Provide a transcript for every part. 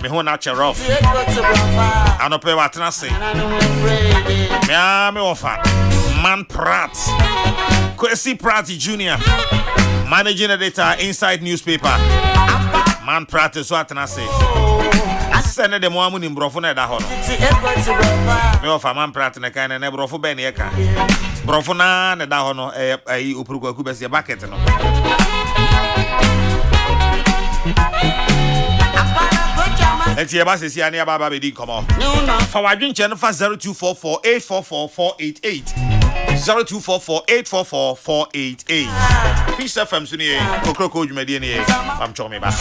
Me ho natural off. Anope watena se. Me offer. Man Pratt. Kwesi Pratt Jr. Managing editor Inside Newspaper. Man Pratt is watena se. Send the moamu ni brofo na da ho no. Me offer Man Pratt na kan na brofo be na ye ka. Brofo na da ho no Kokrokoo besi bucket no. Let's hear about this here near Baba Bedi. Come on. For our drink channel for 0244 844 488. 0244 844 488. Peace FM Sunny. Kokrokoo Jumediani. I'm Chomi Bass.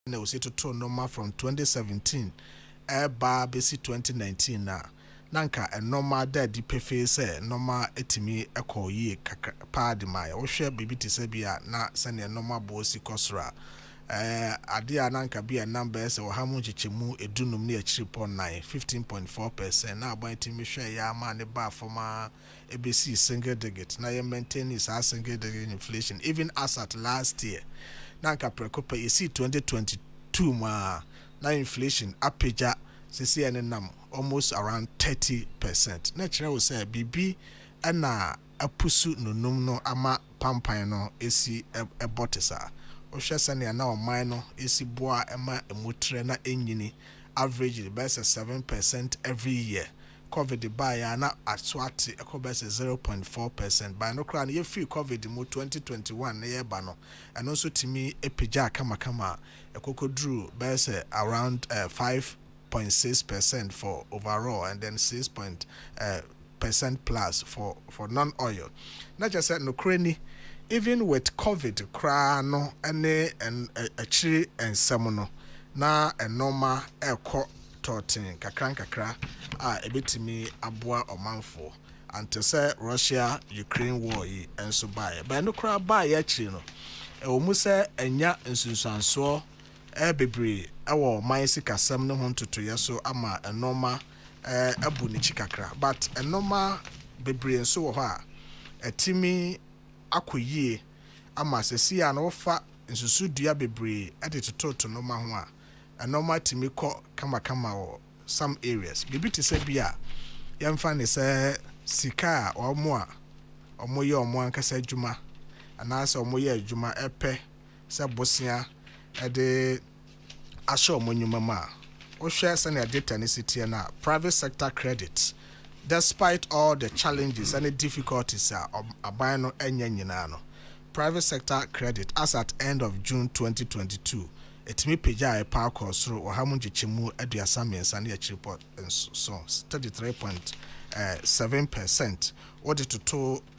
na osi to normal from 2017 eba besi 2019 na nanka a normal da di pefe say normal etimi ekọ yi pad my wo hwe bibi te se bia na se ne normal bosi kosra ade a nanka bia number se wo ha mu chichemu edunum ne achiri pon 9 15.4% na agba etimi hwe ya ma ne ba forma ebesi single digit na ye maintain is a single digit inflation even as at last year nanka prekopa you see 2022 ma na inflation apeja sisi ene nam almost around 30%. Na chere wo say bibi na apusu nonum no ama pampan no esi ebotesa. O hwe sane na oman no esi boa ema emutre na enyini average the best 7% every year. COVID by na atwate ekobese 0.4%. By no kra na ye free COVID mu 2021 na ye ba no. And also timi epeja kama ekokodru bese around 5.6% for overall and then 6% plus for non-oil. Not just said no cranny, even with COVID crano and a tree and samono na a normal air court tortin kakra a bit me abua or manfo and to say Russia Ukraine war and so by but no crowd by actually no almost say enya nsunsuanso bebre ewo mansi kasam no ho ntoto yeso ama enoma abu ni chikakra but enoma bebre nso wo ho a etimi akoyie ama sesi a no fa nsusu dua bebre ade tototo no ma ho a enoma timi ko kama wo some areas bibi te se bia yemfa ne se sika omo ye omo ankasa adwuma anase omo ye adwuma epe se bosia ede asho monyuma ma o share send your data necessity na private sector credit despite all the challenges and the difficulties aban no enya nyina no private sector credit as at end of June 2022 etimi peja e pa kosoro o hamu gichemu aduasa mensa na report so 33.7% what it to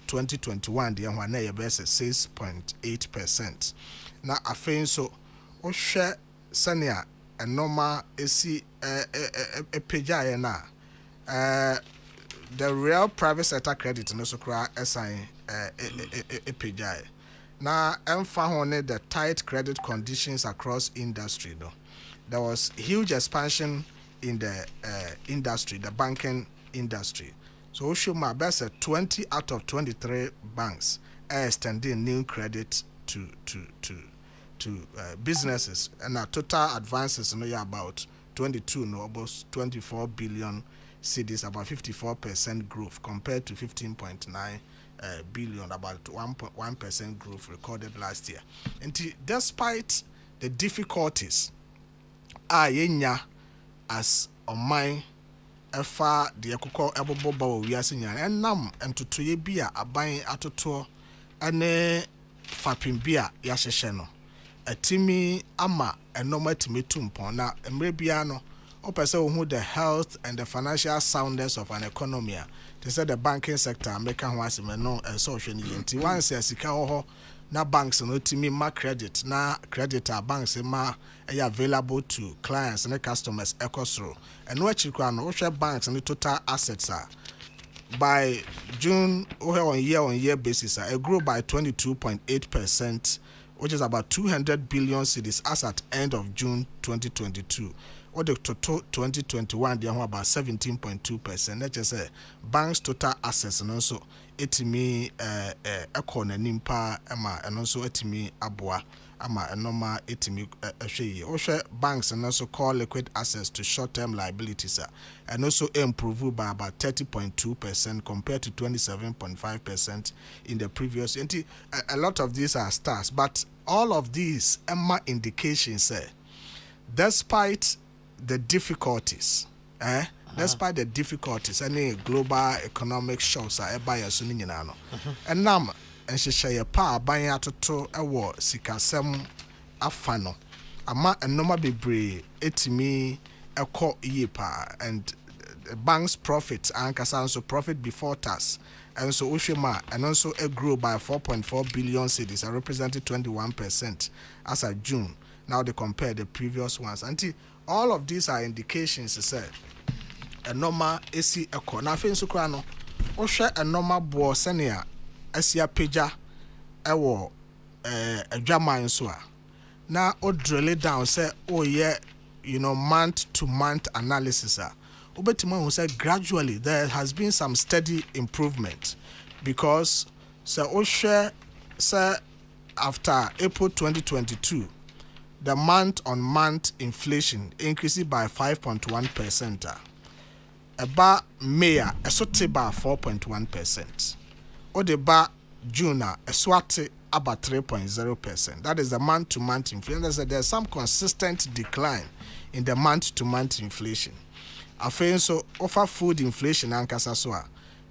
2021 the one na ye best 6.8% na afen so o hwe sania a normal esi peja na the real private sector credit no so kra assign peja na emfa hone the tight credit conditions across industry no there was huge expansion in the industry the banking industry so show my best 20 out of 23 banks are extending new credit to businesses and our total advances no about 22 no almost 24 billion cedis about 54% growth compared to 15.9 billion about 1.1% growth recorded last year. And despite the difficulties yenya as on my efa the ekoko ebobo ba we asinya enam entotoye bia aban atoto ene fapim bia ya hyehye no atimi ama enoma timi tumpon na emre bia no opese wo hu the health and the financial soundness of an economy they said the banking sector make ho asem no so hwani nti once asika ho na banks no timi ma credit na creditor banks ma available to clients and customers ekosoro and no chikwa no hwe banks no total assets are by June on year basis it grew by 22.8%, which is about 200 billion cedis as at end of June 2022. What the total 2021 they are about 17.2%. Let's just say banks total assets and also etimi ekona nimpa ama and also etimi abua ama enoma etimi ehwe ohwe banks and also call liquid assets to short-term liabilities and also improve by about 30.2% compared to 27.5% in the previous year. A lot of these are stars, but all of these indications say despite the difficulties despite the difficulties any global economic shocks are by so nyina no enam enhyehyɛ pa aban atoto ewo sikasɛm afa no ama enoma bebree etimi ekɔ yie pa and bank's profit ankasa nso profit before tax and so Ushima and also grew by 4.4 billion cedis representing 21% as of June Now they compare the previous ones. Until all of these are indications, say a normal AC echo. Now, fin sukrano, or share a normal boy senior Asia Peja ewo a drama in soa. Now, or drill it down, say, oh, yeah, month to month analysis. Obetima who said gradually there has been some steady improvement because Osha said after April 2022, the month-on-month inflation increased by 5.1%. About May, a sote by 4.1%. Or the bar June, a swate about 3.0%. That is the month-to-month inflation. There's some consistent decline in the month-to-month inflation. Afei so offer food inflation ankasa so a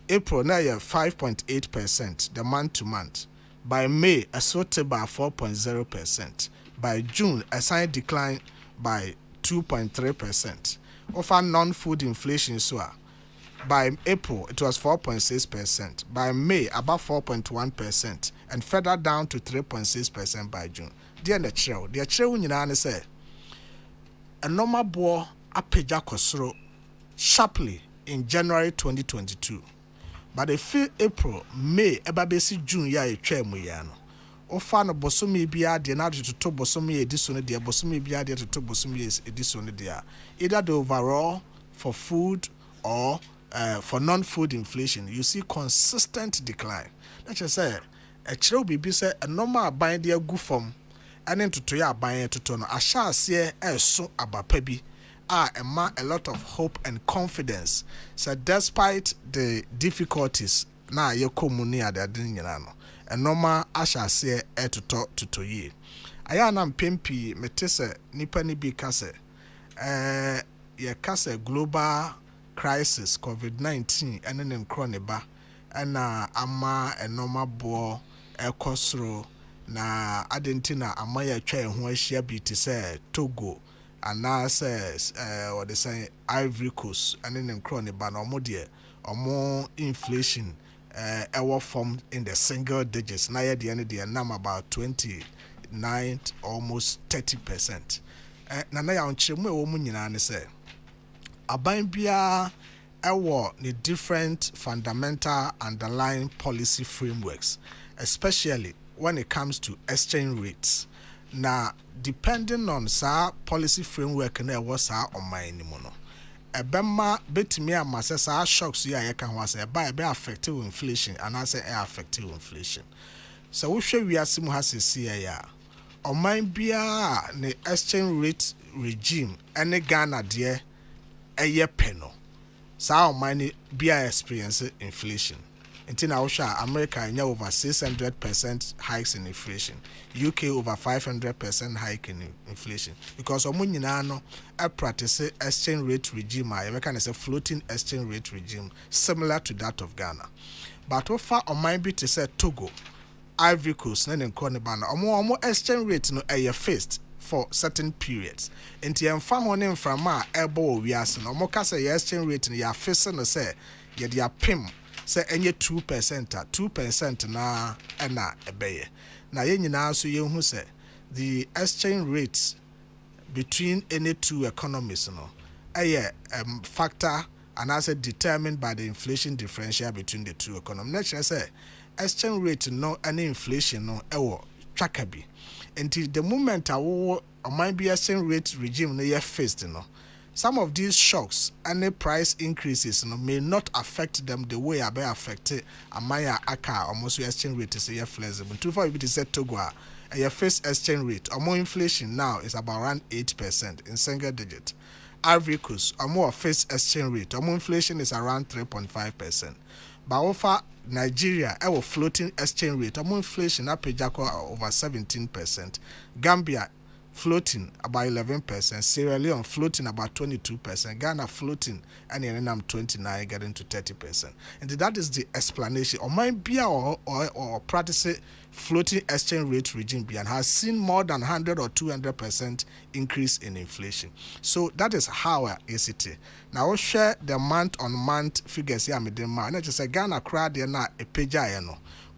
April na 5.8% the month to month. By May a sort by 4.0%. By June a slight decline by 2.3%. Offer non-food inflation so a by April it was 4.6%. By May about 4.1% and further down to 3.6% by June. Dear the chill nyina ne say a normal boy apeja kosoro sharply in January 2022, but the feel April, May, ebabesi June ya etwa mu ya no. Ofa no bosomi bia de na to bosomi edition de bosomi bia de to bosomi edition de. Either the overall for food or for non-food inflation, you see consistent decline. Let's just say a chiro bibi say a normal buy de gu form and then to ya buy to no asha se so abapabi. A lot of hope and confidence. So despite the difficulties, na ye komuni ade nyina no. A normal asha say to talk to ye. Aya na mpempi metese nipa ni bi kase. Ye kase global crisis COVID-19 ene ne nkrone ba. Ena ama a normal bo ekosro na adentina ama ya twa ho ahia bi te say Togo. And now says what they say Ivory Coast and then crony ban or more inflation ever formed in the single digits. Now at the end of the year, number about 29 almost 30%. Now ya on chimwe woman and say aban bia ewo the different fundamental underlying policy frameworks, especially when it comes to exchange rates. Now, depending on sa policy framework na ewo sa oman ni mu no ebema betimi amase sa shocks ya yeka ho asa eba be affect inflation and asa affect inflation. So we hwe wiase mu hasesi ya oman bia ne exchange rate regime ene Ghana de eye peno sa oman ni bia experience inflation. Until now, America in over 600% hikes in inflation. UK over 500% hike in inflation. Because Omunyinano a practice exchange rate regime, American is a floating exchange rate regime similar to that of Ghana. But what far on my bit to say Togo, Ivory Coast, and Conibana, or more exchange rate no a faced for certain periods. Until I'm found from my elbow, we are saying, or more exchange rate in your face and say, yet your pim. Say any 2% na ena ebeye. Na ye nyina so ye hu say the exchange rates between any two economies no factor and as determined by the inflation differential between the two economies. Next say exchange rate no any inflation no ewo twakabi. Until the moment awo might be exchange rate regime no ye faced no. Some of these shocks and the price increases may not affect them the way I be affected. Amaya aka almost exchange rate is flexible. Too far if it is said Togo, a face exchange rate or more inflation now is about around 8% in single digit. Ivory Coast or more face exchange rate or more inflation is around 3.5%. But over Nigeria, our floating exchange rate or more inflation up over 17%. Gambia floating about 11%, Sierra Leone floating about 22%, Ghana floating and then 29 getting to 30%. And that is the explanation. Or might be or practice floating exchange rate regime and has seen more than 100 or 200% increase in inflation. So that is how is it. Now we'll share the month-on-month figures here. And I just say Ghana crowd there now a page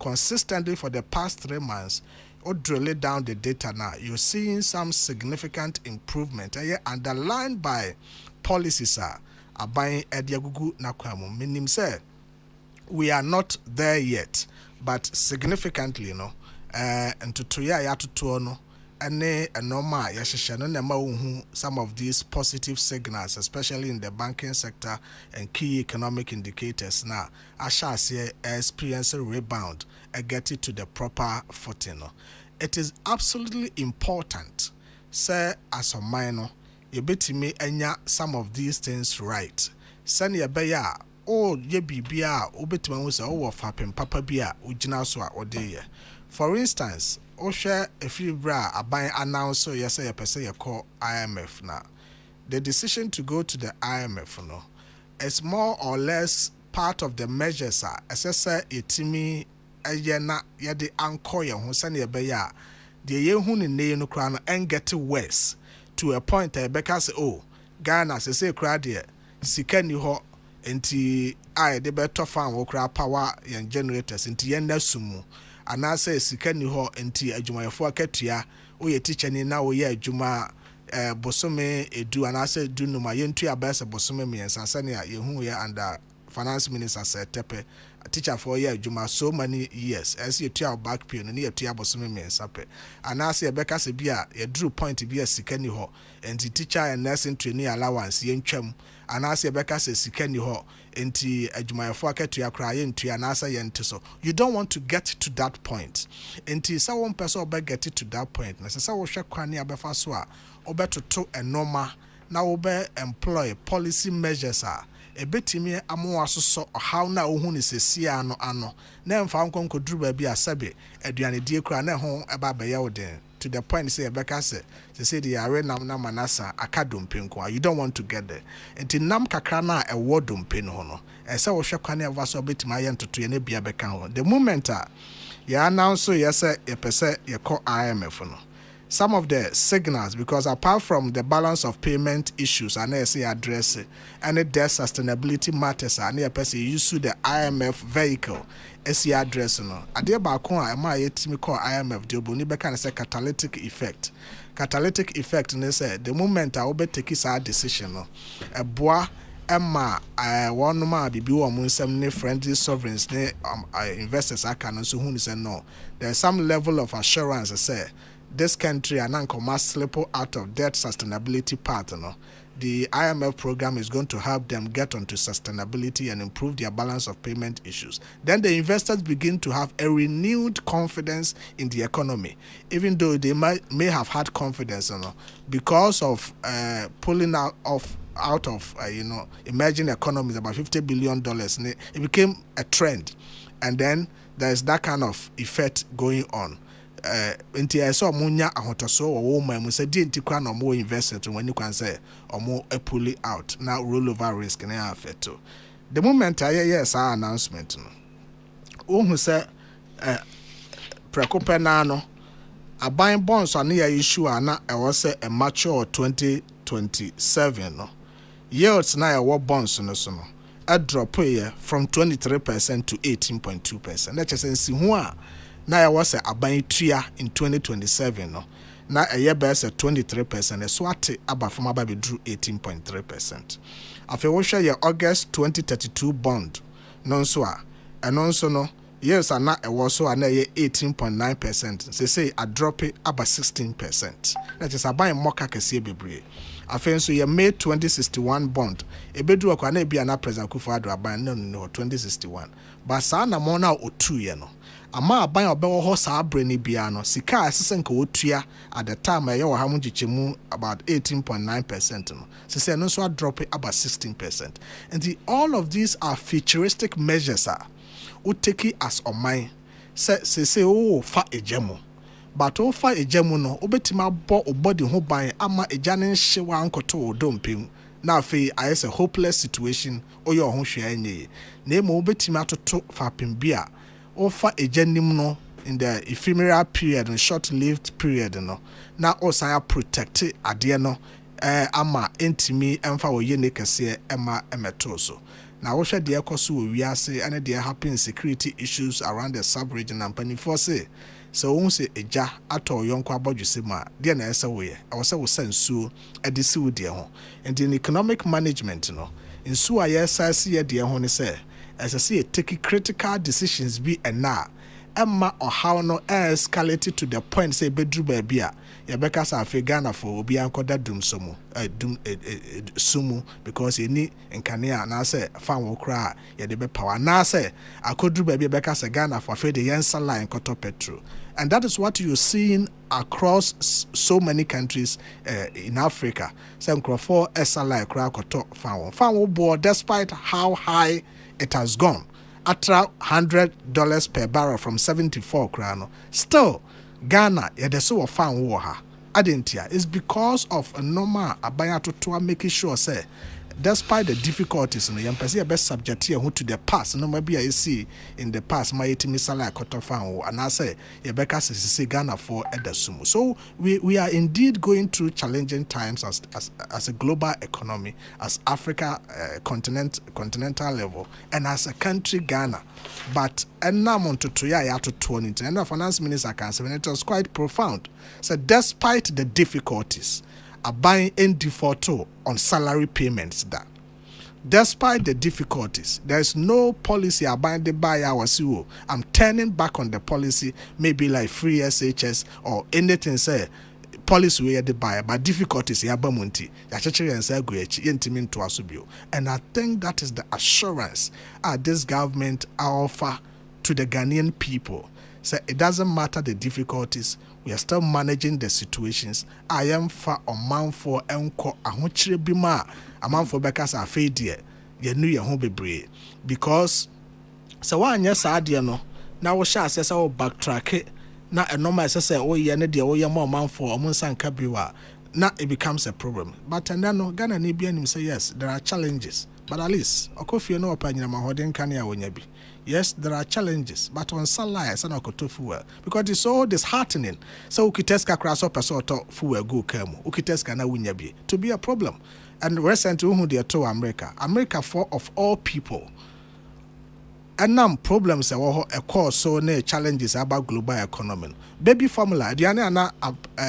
consistently for the past 3 months. or drill it down the data now, you're seeing some significant improvement underlined by policies are buying Ediagugu Nakwamu. Meaning say we are not there yet, but significantly, and to tuya ya to ane normal yashishano nema some of these positive signals, especially in the banking sector and key economic indicators now. Ashasi experience a rebound and get it to the proper footing. It is absolutely important, say as a minor, you bet me enya some of these things right. Send your beya. Oh, ye bibia, ubetima was over fapping papa bia, ujina swa or day. For instance, Osha a few bra a buying announce so yes, a per se call IMF now. The decision to go to the IMF no, is more or less part of the measures assessor itimi a yena yadi ankoya who send your beya. The yehun in ne no crown and get worse to a point because oh, Ghana say crowd here, sikeni ho. Nti I de better fan wokra power yen generators nti yen nasumu anase sika ni ho nti adwumayefo akatua oye teacher ni na oye adwuma bosome edu anase du no ma yentu abase bosome miensa sane ya yehu ya under finance minister said tepe teacher for year adwuma so many years as you tua back pay no ye tua bosome miensa pe anase e beka se bia ye drew point bia sika ni ho nti teacher and nursing training allowance yentwam anase beka se sika ni ho enti adwumayefo akatua kra yentua anase yente so you don't want to get to that point enti sa one person obe get to that point na sa wo hwe kwane abefa so a obetoto enoma na obe employ policy measures ebetimi amoaso so how na ohun ni sesia ano na mfa nkonko duru ba bi asabe aduane die kra na ho eba be ye woden to the point say Rebecca say the are nam na manasa akadompe nko you don't want to get there enti nam kakra na e wodompe no no e say wo hwe kwane ava so betima ye ntoto ye na bia beka ho the moment ya announce so yes e pese ye call IMF no some of the signals, because apart from the balance of payment issues and say address any debt sustainability matters and a person use the IMF vehicle as address no ade ba ko a ma yetimi call IMF de boni be kan say catalytic effect ne say the moment I will take this decision no eboa Emma, one ma bibi wo mo nsem ne friendly sovereigns ne investors aka no so hu say no there's some level of assurance say this country and must slip out of debt sustainability part. The IMF program is going to help them get onto sustainability and improve their balance of payment issues. Then the investors begin to have a renewed confidence in the economy, even though they may have had confidence, because of pulling out of emerging economies, about $50 billion. It became a trend, and then there's that kind of effect going on. Nti eso munya ahotoso wo ma mu se di nti kwa no mo investment when you can say omo pull it out now rollover risk na affect the moment yes our announcement no ohun se prekope na no aban bonds ane ya issue ana e wo se a mature 2027 no yields na ya wo bonds no so no a drop here from 23% to 18.2%. That just sense hu a na ya was aban tua in 2027 no na eye be say 23% so ate aba from aba be drew 18.3%. Afi wo hwe ye August 2032 bond no so a eno so no yes na e wo so na ye 18.9%. Say a drop it aba 16%. That is aban moka kese bebre. Afi so ye May 2061 bond e bedu akwa na bia na President Akufo-Addo aban no 2061 but sa na mo na otu ye no ama aban obewo ho sa abre ni bia no sika asese nka wotua at the time ye wo ha mu gichemu about 18.9% no say no so drop it about 16%. And all of these are futuristic measures we take as oman say oh fa ejemu but o fa ejemu no obetima bo obody ho ban ama ejane hyewa ankoto odompem na afi ayese hopeless situation oye ho hwe anye na emo obetima atoto fa pembia offer a genuine no in the ephemeral period and short-lived period no na osaya protect ade no ama entimi emfa wo yene kese ema emeto so na wo hwe de ekoso wo wiase ene de happen security issues around the sub-region and panifo say so won say eja ato yonko abodwese ma de na ese wo ye e se wo sansuo e de si wo de ho and in economic management no nsuo a yesase ye de ho ne say as I say take critical decisions be and now Emma or how no escalated to the point say bedru baby a yebeka sa afi Ghana for obi ankoda dum somu sumu because any nkane na say fan wo kra ye de be power na say akodru baby yebeka sa Ghana for afi the yensa line koto petrol. And that is what you're seeing across so many countries in Africa. Some for SLI kra koto fan wo board despite how high it has gone. At $100 per barrel from 74 krano. Still, Ghana, yeah, so found war. Adentia is because of a normal abayato to making sure say, despite the difficulties in the young best subject here who to the past, no maybe I see in the past my misala kotofan and I say Rebecca says Ghana for Edasumu. So we are indeed going through challenging times as a global economy, as Africa continental level, and as a country Ghana. But and now on to ya to 20 and the finance minister can say it was quite profound. So despite the difficulties, are buying in default on salary payments that despite the difficulties there is no policy buying the buyer our CEO. I'm turning back on the policy, maybe like free SHS or anything say policy where the buyer but difficulties yabamunti and I think that is the assurance this government offer to the Ghanaian people. So it doesn't matter the difficulties, we are still managing the situations. I am for a man for enko ahochire bima a man for bekas afedie ye nu ye ho bebre because so one yes adie no na wo sha asese wo backtrack na normal asese wo ye ne de wo ye mo man for omun sanka biwa na it becomes a problem. But and then no Ghana ni bia nim say yes there are challenges, but at least okofie no opanyina mahoden kan ya wonya bi. Yes, there are challenges, but on salary, it's not well because it's so disheartening. So ukiteska crash up a sort of fuel go kemu. Ukiteska na winyabi to be a problem. And recently, who they told America for of all people. And now problems are a cause so many challenges about global economy. Baby formula, Diana na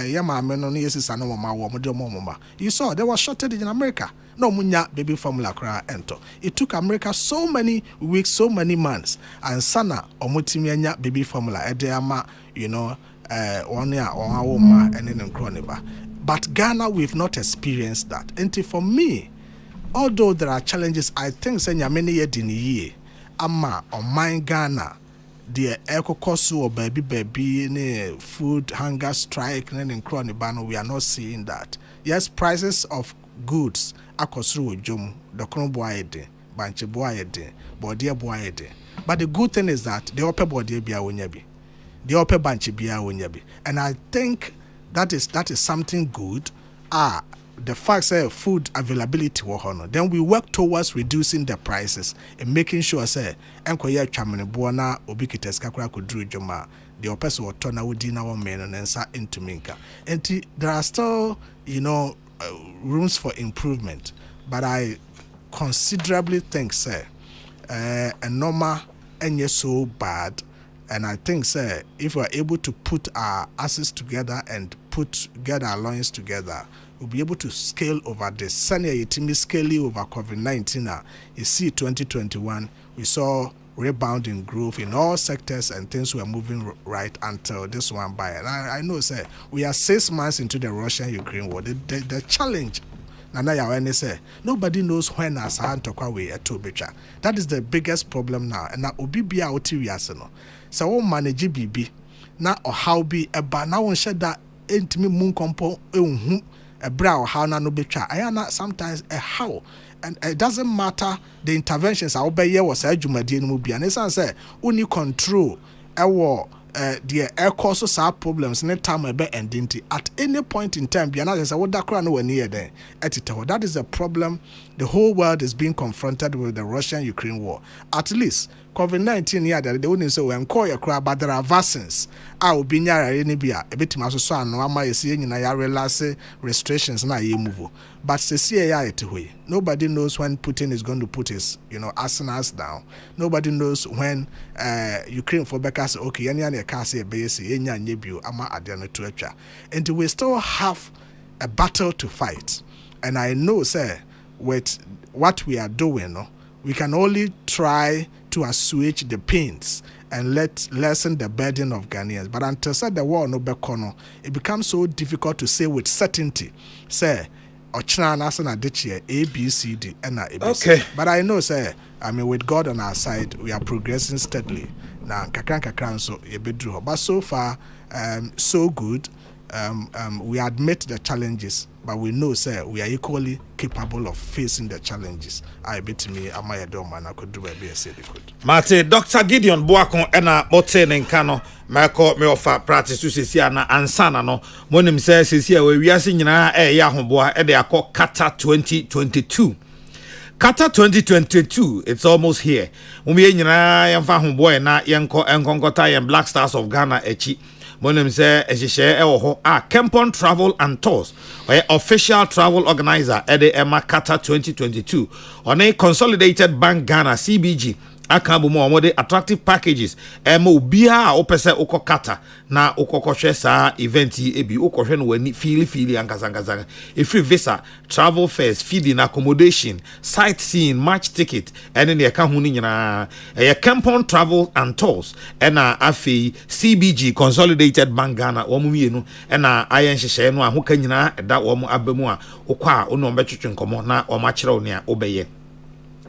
yama menoni yesis ano mama. You saw there was shortage in America. No munya baby formula kra ento. It took America so many weeks, so many months, and sana omutimianya baby formula edeama, one year or our and then croniba. But Ghana, we've not experienced that. And for me, although there are challenges, I think senya many year dini ama on my Ghana. The eco cost or baby ne food hunger strike and then croniba. We are not seeing that. Yes, prices of goods akosru ojom the kron boyede banche boyede body boyede, but the good thing is that the upper body bia wonyabi, the upper banche bia wonyabi, and I think that is something good. The fact say food availability wo hono, then we work towards reducing the prices and making sure say enkoye twamene bo na obi kiteska kra kodru joma the opese wo to na wodi na wo men no nsa into minka. And there are still rooms for improvement, but I considerably think say a normal ain't so bad, and I think say if we are able to put our assets together and get our loins together, we'll be able to scale over this. Senior yetimi scaling over COVID-19. You see 2021 we saw rebounding growth in all sectors and things were moving right until this one by. And I know say we are 6 months into the Russian-Ukraine war. The challenge nobody knows when that is the biggest problem now. And now Obibia Otiwiaseno. So we manage BB now or how be a now on shed that intimate moon compo a brow how na no betra. I am not sometimes a how. And it doesn't matter the interventions I obey was a Jumadian movie and it's say only control the air causes our problems in time ending at any point in time be another say what that crown nowhere near there that is a problem the whole world is being confronted with the Russian-Ukraine war. At least COVID-19 yeah they wouldn't say when call your crowd, but there are vaccines. I will be near any beer a bit maso so no ama you see in a relax restrictions na ye move. But nobody knows when Putin is going to put his arsenals down. Nobody knows when Ukraine for Becca say okay any can say base ama adeno to echa. And we still have a battle to fight. And I know sir with what we are doing, we can only try to assuage the pains and lessen the burden of Ghanaians. But until said the war no bekono, it becomes so difficult to say with certainty, say, Ochina Nasana Ditchie, A, B, C, D, and ABC. Okay. But I know, say, I mean, with God on our side, we are progressing steadily. Now, kakran so yebedru. But so far, so good. We admit the challenges, but we know, sir, we are equally capable of facing the challenges. I bet me, Amaya Doma, I could do a BSC. Mate, Dr. Gideon Boakon, ena mote nenkano, Marco me offer practice to see na ansana no. Monim says is here we are seeing na yahomboa e de akọ Kata 2022. Kata 2022, it's almost here. Umi nyina yemfa homboa na yenko enkonkota yen Black Stars of Ghana echi. Monim say ehihye ewo ho Kempon Travel and Tours or official travel organizer ede Emma Kata 2022 on a Consolidated Bank Ghana CBG akabu mo amode attractive packages ema obia opese ukokata na ukokoshe sa event ebi ukoshe no wani feel ankazanga free visa travel fares feeding accommodation sightseeing match ticket ene ne ka hu ni nyina Kempon Travel and Tours ena afi CBG Consolidated Bank Ghana wo mu mienu ena ayen hyehye no ahoka nyina eda wo mu abamu a ukwa ono mbetwetwe nkomo na o ma kire ne a obeye.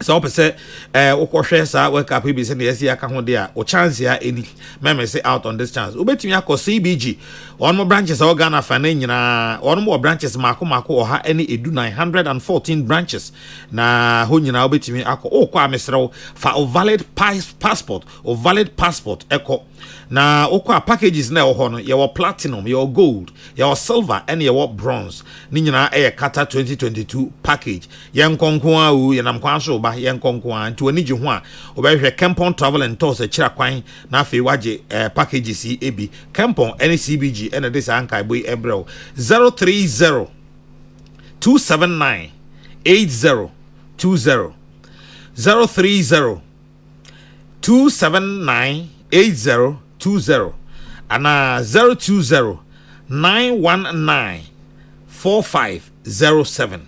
So opese okohwe sa wake up be say na yesi aka ho de a o chance ya eni meme say out on this chance obetumi akọ CBG one more branches o Ghana fa na nyina one more branches mako oha eni edu 914 branches na ho nyina obetumi akọ okọ amesrew fa o valid passport eko na okwa packages na ho no ye wo platinum ye wo gold ye wo silver and ye wo bronze ni nyina Kata 2022 package ye nkonko a u ye nam kwan so ba ye nkonko a nti wani ji ho a obehwe Kempon Travel and Tours kira kwan na afi waje packages yi ebi Kempon any CBG and this ankai boy ebrel 030 279 8020 030 279 8020 and 020 919 4507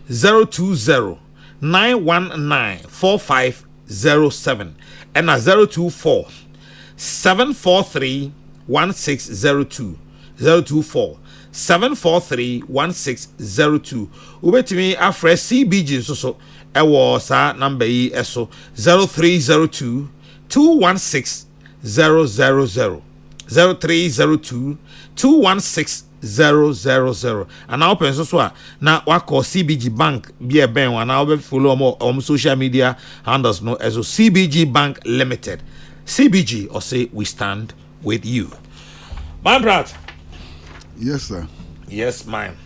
020 919 4507 and 024 743 1602 024 743 1602 ubetimi afre CBG so ewo sa number yi eso 0302 216 000 0302 216 000 and now open so na wako CBG Bank be ben wa na we follow on social media handles no as CBG Bank Limited CBG or say we stand with you. My brother. Yes sir. Yes ma'am.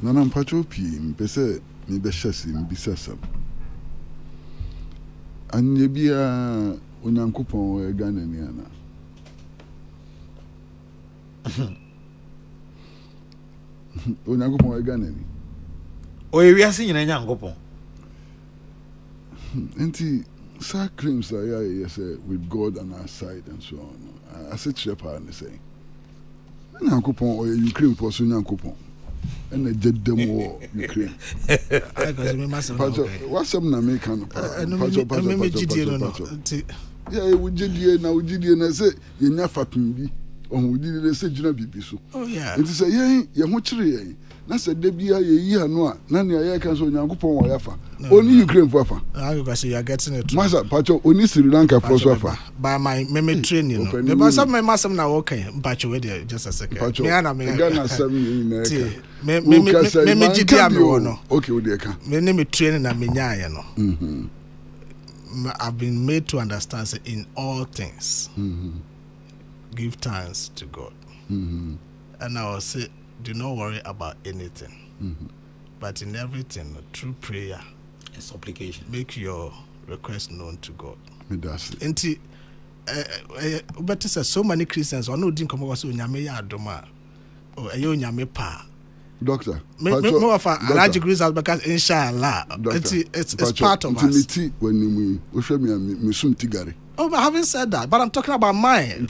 Nana mpacho pi mpese mi be hyese mbisasa anye bia onyankopon Ghana ni ana onyankopon Ghana ni o ewiase nyina nyankopon enti sa claims yes with God on our side and so on I said shepherd and say nyankopon o Ukraine for so nyankopon and a jet them war Ukraine. What's up na make an yeah, we did now and say you never be on we did say Juna Bibi so. Oh yeah. It is a ya muchri. Na said Debia ye no Nani I can so Yankupon or Yafa. Only Ukraine for Afa. You are getting it. Master Pacho only Sri Lanka for Swafa. By my memory training. But some my master now okay. Pacho wait there just a second. Pacho. Ghana 7 in America. Me GDA no. Okay, we dey ka. Me name training na me nya no. I've been made to understand say in all things give thanks to God. And I will say do not worry about anything. But in everything through prayer and supplication make your request known to God. Me that's it. Enti but so many Christians or no din come over so nyame ya adoma o eyo nyame pa. Doctor, Me of allergic reasons because inshallah it's part of us. When we show me sum tigari. Oh, but having said that, but I'm talking about mine.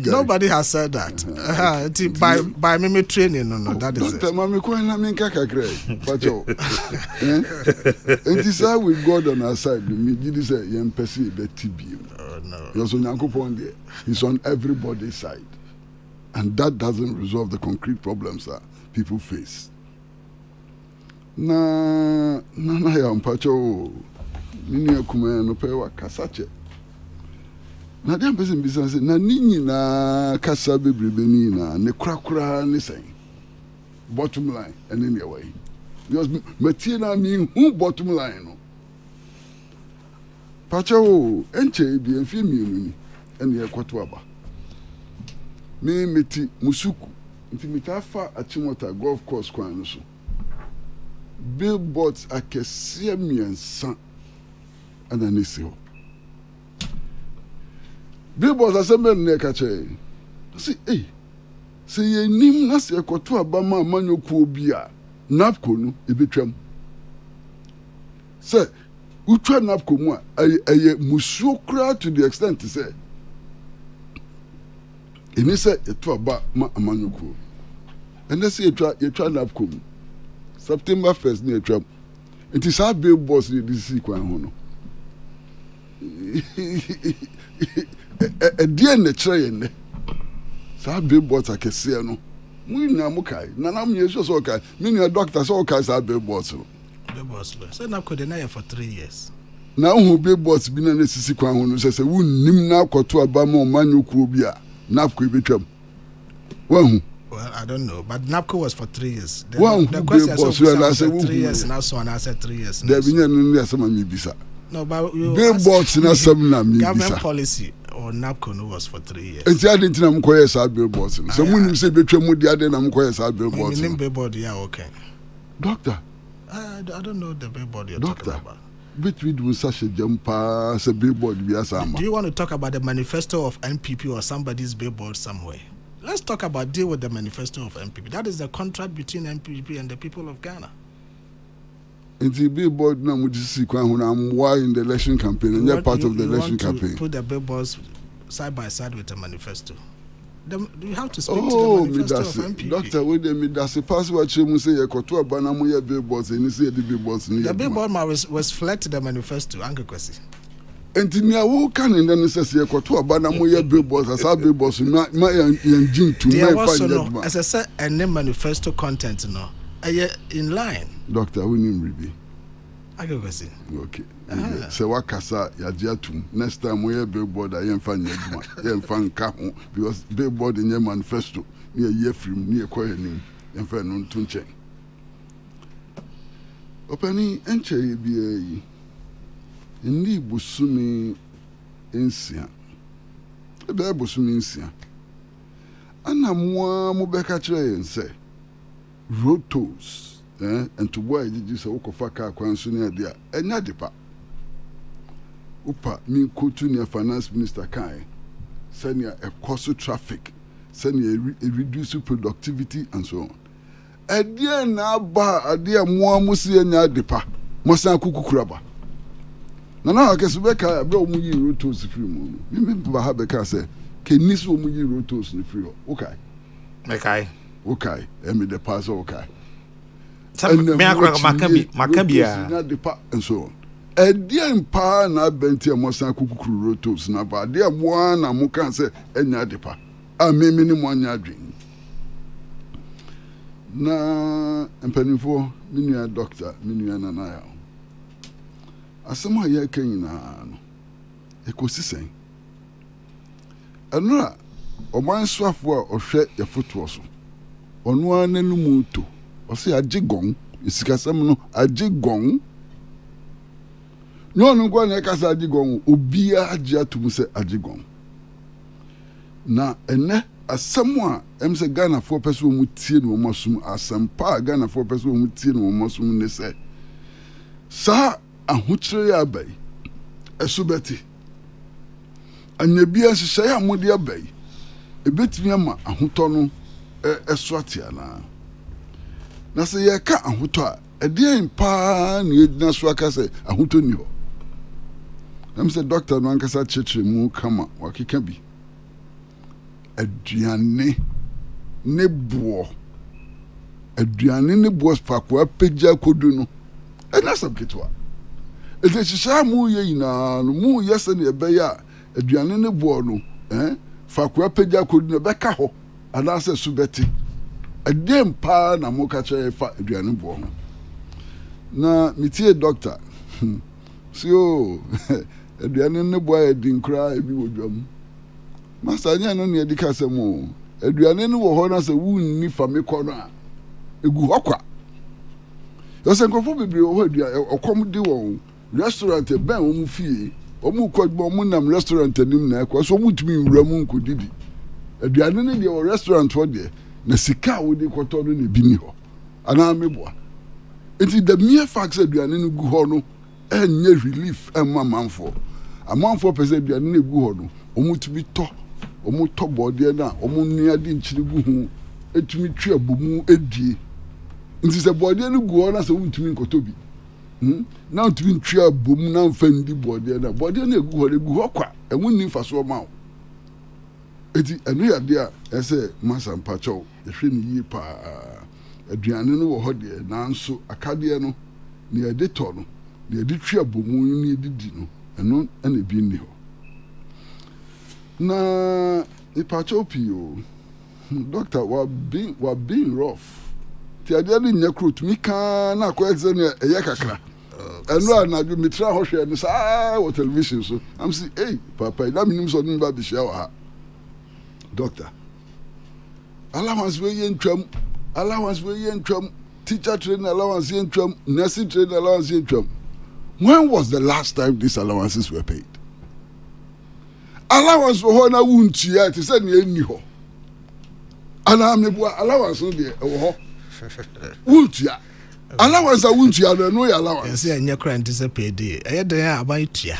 Nobody has said that. By me training, no, that is it. And this is with God on our side. He's on everybody's side. And that doesn't resolve the concrete problems that people face. Na ya mpacho nini akuma no pewa kasache. Na dem person business na nini na kasa bebrebe ni na ne krakra ne sen. Bottom line and in your way. Because material mean who bottom line no. Pacho enche bi enfi mienu ni ene ye kwato aba. Me meti musuku nti mitafa achimota golf course kwan no so. Billboards akɛseɛ mmiɛnsa ana ne si hɔ. Billboards asɛmɛ no ɛka kyerɛ sɛ sɛ yɛnim na sɛ ɛkɔto aba ma amanyokuo bi a napco no ɛbɛtwam. Sɛ wotwa napco mu a ɛyɛ musuo koraa to the extent sɛ ɛni sɛ ɛto aba ma amanyokuo. Ɛnɛ sɛ yɛtwa napco mu September 1st near Trump. It is our billboards in this sequence. A dear nature, our billboards are Cassiano. We know Mukai. Nanam years or so, meaning a doctor so cast our billboards. Billboards, so now could deny for 3 years. Now, who billboards been in the sequence who says, we nim now to a bamo manu kubia, Napco Bitrum. Well, I don't know, but NAPCO was for 3 years. The question was 3 years, and also I said 3 years. There be no some bisa. No, but billboards na some na mi bisa. Government policy or NAPCO no was for 3 years. Enti ade ntina m koye sa billboards. So munim say betwa mu de ade na m koye sa billboards. Name billboard yeah okay. Doctor, I don't know the billboard you're talking about. But we do such a jumper as a billboard. Do you want to talk about the manifesto of NPP or somebody's billboard somewhere? Let's talk about deal with the manifesto of NPP. That is the contract between NPP and the people of Ghana. It's a billboard now with this when I'm in the election campaign and you're part of the election campaign. Put the billboards side by side with the manifesto. You have to speak to the manifesto of NPP. Doctor, wait a minute. That's the password you say you got to a banana billboards and you say the billboards. The billboard was reflect the manifesto. Uncle Kwesi. Enti who can in the necessary to a banana billboards as our billboards my engine to my find as I said and the manifesto content no in line. Doctor, we need review. I go see. Okay. So what kasa yajiatum next time we billboard I am fan because billboard in your manifesto near year film near coining and fan on tunche. Opening enche be Ndi busumi insia. Ebe busumi insia. Ana mwa mubeka chire nse. Road tolls. And to boy did say ukofaka kwansu ni adia. Enya depa. Upa mi kotu ni finance minister kai. Senya a cost traffic. Senya a reduce productivity and so on. Adia na ba adia mwa musi enya depa. Mosan kukukuraba. Nana akesubeka abe omuyi rotos free mu. Me ba ha beka say kenisi omuyi rotos ni free. Okay. Okay. Emi the pass okay. Me akra makabia. Na the pa and so on. Edie mpa na benti amosan kukukuru rotos na ba de mo na mo kan say enya de pa. A me ni mo anya adwen. Na empanifo me nua doctor, me nua nanaya. Asema ya kenyina no ekosisen anura oman swafo a ohwe ya foto so onu ananu muto o se agigon isikasem no agigon no no gwa na kasa agigon obia agi atum se agigon na ene asemu a emse Ghana for person mu tie no masum asampa Ghana for person mu tie no masum ne se Sa ahokyere ya bai. Eso beti. Anya bia hyehyɛ ya mode abai. Ebetimi ama ahotɔ no ɛso atia na sɛ yɛka ahotɔ a ɛdeɛn paa na yɛgyina so aka sɛ ahotɔ ni hɔ. Nam sɛ doctor no ankasa kyerɛkyerɛ mu kama wakeka bi. Aduane ne boɔ. Aduane ne boɔ spako apagya kodu no. Ɛna sɛ ketewa. Ɛte hyehyɛ mu yɛ nyinaa no mu yɛ sɛ ne ɛbɛyɛ a aduane ne boɔ no fako apagya kodu no bɛka hɔ anaasɛ so bɛte. Ɛdeɛn paa na mo ka kyerɛ fa aduane boɔ ho. Na metie doctor. So aduane ne boɔ yɛ din koraa ebi wɔ dwam. Master nya no ne edi ka sɛ mo aduane ne wɔ hɔ na sɛ wunni fame kɔ no a egu hɔ kwa. Yɛsɛ nkɔfo bebree wɔ hɔ aduane ɔkɔm de wɔn restaurant bɛn wɔn fie wɔn kɔ adwuma wɔn nam restaurant anim na ɛkɔ so wɔn tumi nwura mu nkɔdidi. Aduane ne deɛ wɔ restaurant hɔ deɛ na sika a wɔde kɔtɔ no na ebi ni hɔ anaa meboa. Enti the mere fact sɛ aduane no gu hɔ no ɛnyɛ relief ɛmma amanfoɔ pɛ sɛ aduane no gu hɔ no wɔn tumi tɔ wɔn tɔ bɔɔdeɛ na wɔn nua de nkyiri gu ho etumi twi abomu edie. Nti sɛ bɔɔdeɛ no gu hɔ na sɛ wɔn tumi nkɔtɔ bi na wɔn tumi twi abomu na nfa ndi bɔɔdeɛ na bɔɔdeɛ no gu hɔ no gu hɔ kwa ɛmu nni nfa so ɔma o. Eti ɛnu yɛ adeɛ a ɛsɛ masa mpakyɛw ehwɛ ne yie paa aduane no wɔ hɔ deɛ nanso akadeɛ no ne yɛde tɔ no ne yɛde twi abomu ne yɛde di no ɛno ɛna ebi nni hɔ. Na mpakyɛw pii o doctor wa being rough. Ti adeɛ no nyɛ kuro tumi kaa na akɔ ɛsɛ ne ɛyɛ kakra. Ɛno a na me tra hɔ hwɛ no saa wɔ television so. Am say hey papa ida minim so no ba bi hyia wɔ ha. Doctor allowance we yen twam teacher training allowance yen twam nursing training allowance yen twam. When was the last time these allowances were paid? Allowance for ho na wuntua te say ne ni ho ana mebua allowance no de wo ho wuntua allowance wuntua no yɛ allowance say anya kra nti say pay day ɛyɛ den a aban tua.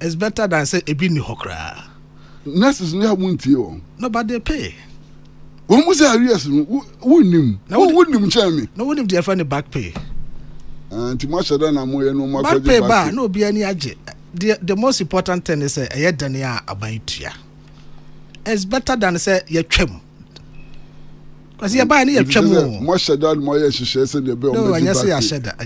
It's better than say ebi ni ho kra. Nurses no have wuntie won. No, but they pay. When we say arrears no wunnim na wunnim kyɛn me no wunnim dey find the back pay anti mo hyɛ da na mo yɛ no mo back pay ba no obi ani age. The most important thing is say ɛyɛ den a aban tua. It's better than say ye twam. Because you buy any twam mo hyɛ da mo yɛ hyehyɛ sɛ de be o no anya say asheda de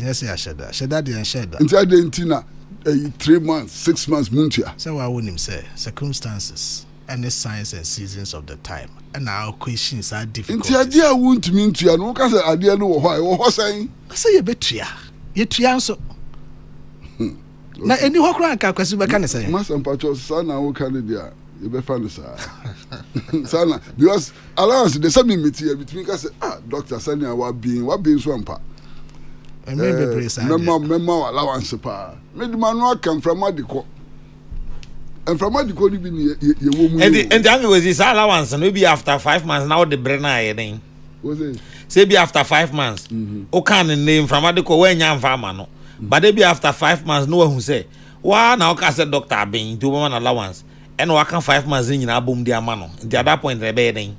asheda nti ade nti na 3 months 6 months muntia say wa wonim say circumstances and the signs and seasons of the time and our questions are difficult. Nti ade a wuntumi ntua no ka say ade no wɔ hɔ a wɔ hɔ sɛn say ye betua ye tua nso na eni hɔ kra nka kwasi bɛka ne sɛ master mpacho sa na wo ka ne dia ye be fa ne sa sana because allowance de say me meet here between ka say doctor sani wa bin so ampa memma allowance pa me di manu aka from adiko and from adiko ni bi ye wo mu and the was this allowance no be after 5 months now the brainer here then was it say be after 5 months o kan name from adiko we nya mfa ma no but they be after 5 months no who say wa na o ka say doctor ben do one allowance and wa kan 5 months nyina abom di ama no at that point they be then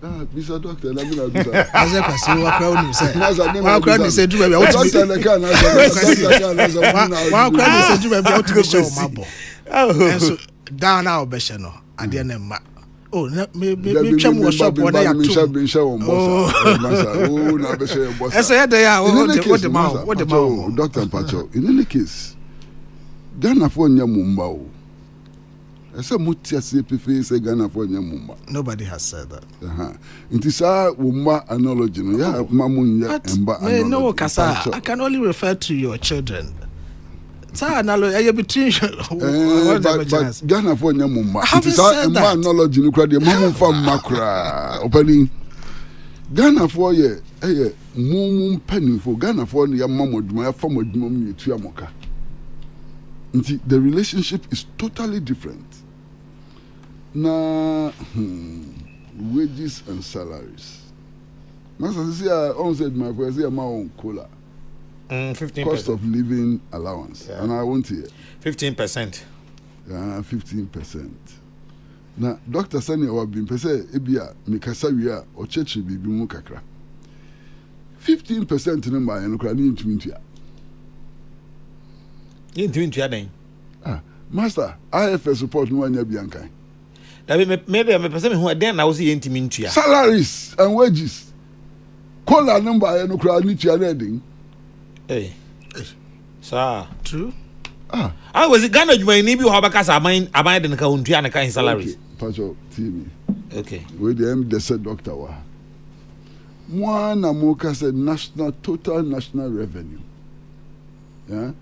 Mr. Doctor, let me know. As I can see, what crowd you say? What crowd you say? Do we want to be? What crowd you say? Do we want to be show mabo? And so down our beshano. And then ma. Oh, me chum was shop what I have to. Oh, na be share boss. I say they are what the mouth. Doctor Pacho. In any case, Ghana for nyamumba. Nobody has said that. It is a woman analogy. Yeah, mamunya. No, Kasa. I can only refer to your children. Sa analogy. Between. But Ghana for nyamumba. It is a analogy. You cry the mamu from Makra. Opening. Ghana for ye. Mum penny for Ghana for your mamu. My former mum to Yamoka. The relationship is totally different. Now, wages and salaries. Master, see, I said my question, my own cola. cost of living allowance. And I want it. 15%. Yeah, 15%. Now, Dr. Sani Wabin Pese Ebia Mikasawia or Chechi Bibi Mukakra. 15% number and Ukrainian Twintia. In Twintia. Master, IFS support no one Bianca. Maybe I'm a person who then I was in Twintia. Salaries and wages. Call a number and Ukrainian reading. Hey, sir. True. I was Ghana. You may need to have a casa. I mind the country and a kind salaries. Pacho, TV. Okay. With the said doctor. One Amoka said national total national revenue. Yeah,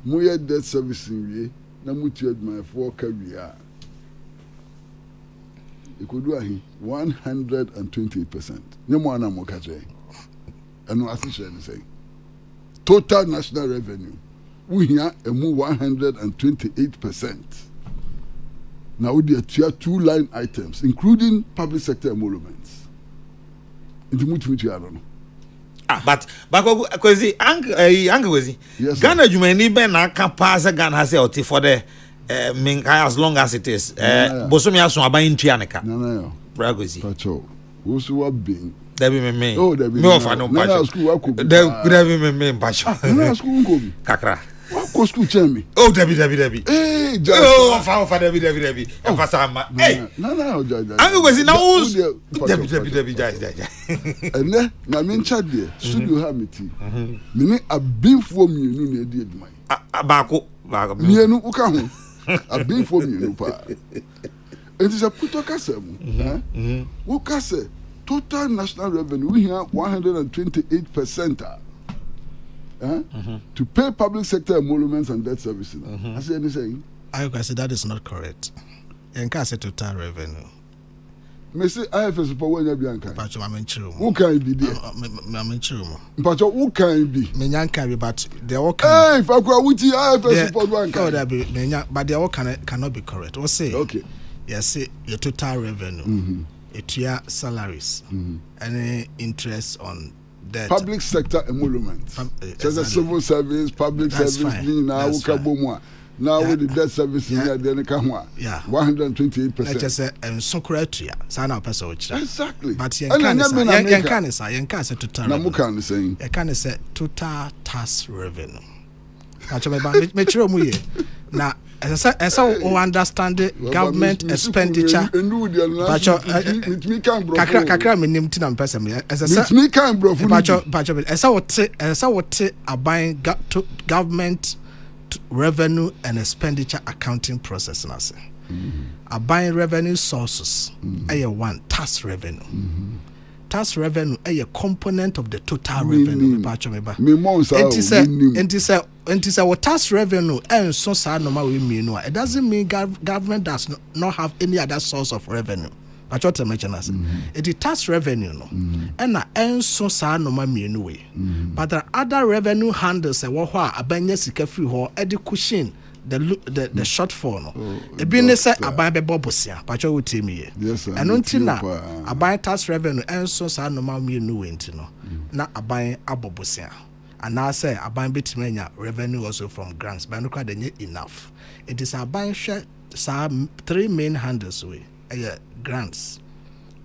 Moya debt servicing we na mutu my for career. You could do 128%. No more Amoka say. And no association say. Total national revenue. We here a move 128%. Now we have 2 line items, including public sector emoluments. Into much I don't know. But because the uncle was yes, Ghana, you may need Ben pass a gun has a for the as long as it is. Bosomia so buying Tianica. No. Bragosi. Pacho. Who's what being? Debbie me. Oh, Debbie. No, for no Pacho. Debbie me, Pacho. School go. Kakra. What go school tell me? Oh, Debbie. Hey, oh, for Debbie. And for some. Hey. No. Uncle was in now. Debbie. And then, na me chat there. Studio ha meti. Me a bin for me no na di aduma. Bako. Me no uka ho. A bin for me no pa. It is a puto kasem. Uka say total national revenue we here 128%. To pay public sector emoluments and debt services. I say anything. I say that is not correct. And can say total revenue. Me say IFS support when you be anka. Pacho I'm in true. Who can be there? I'm in true. Pacho who can be? Me can be, but they all can. Hey, if I go with IFS support one can. Oh, that be me but they all cannot be correct. What say? Okay. Yes, say your total revenue. It your salaries. Any interest on debt. Public sector emoluments. So the civil service, public That's service, fine. now with the debt service in there, come 128%. I just say so correct ya. Sana person which. Exactly. But you can say total. Na mu can say. You can say total tax revenue. Actually, me try mu ye. Na as I understand the government expenditure. Kakra me nim ti na person me. As I me can bro. Pacho as I wote abuying government revenue and expenditure accounting process na say. Abuying revenue sources. One tax revenue. Tax revenue a component of the total revenue. Pacho me ba. Enti say what tax revenue and so sa normal we mean it doesn't mean government does not have any other source of revenue. Pacho te mention us. It tax revenue no. And na en so sa normal mean we. But there are other revenue handles e wo ho a abanya sika free ho e de cushion the shortfall no. E bi ne say aban be bobosia. Pacho wo tell me. Yes sir. And until na aban tax revenue en so sa normal mean we enti no. Na aban abobosia. And now say aban between revenue also from grants, but no quite enough. It is aban share 3 main handles way. Grants,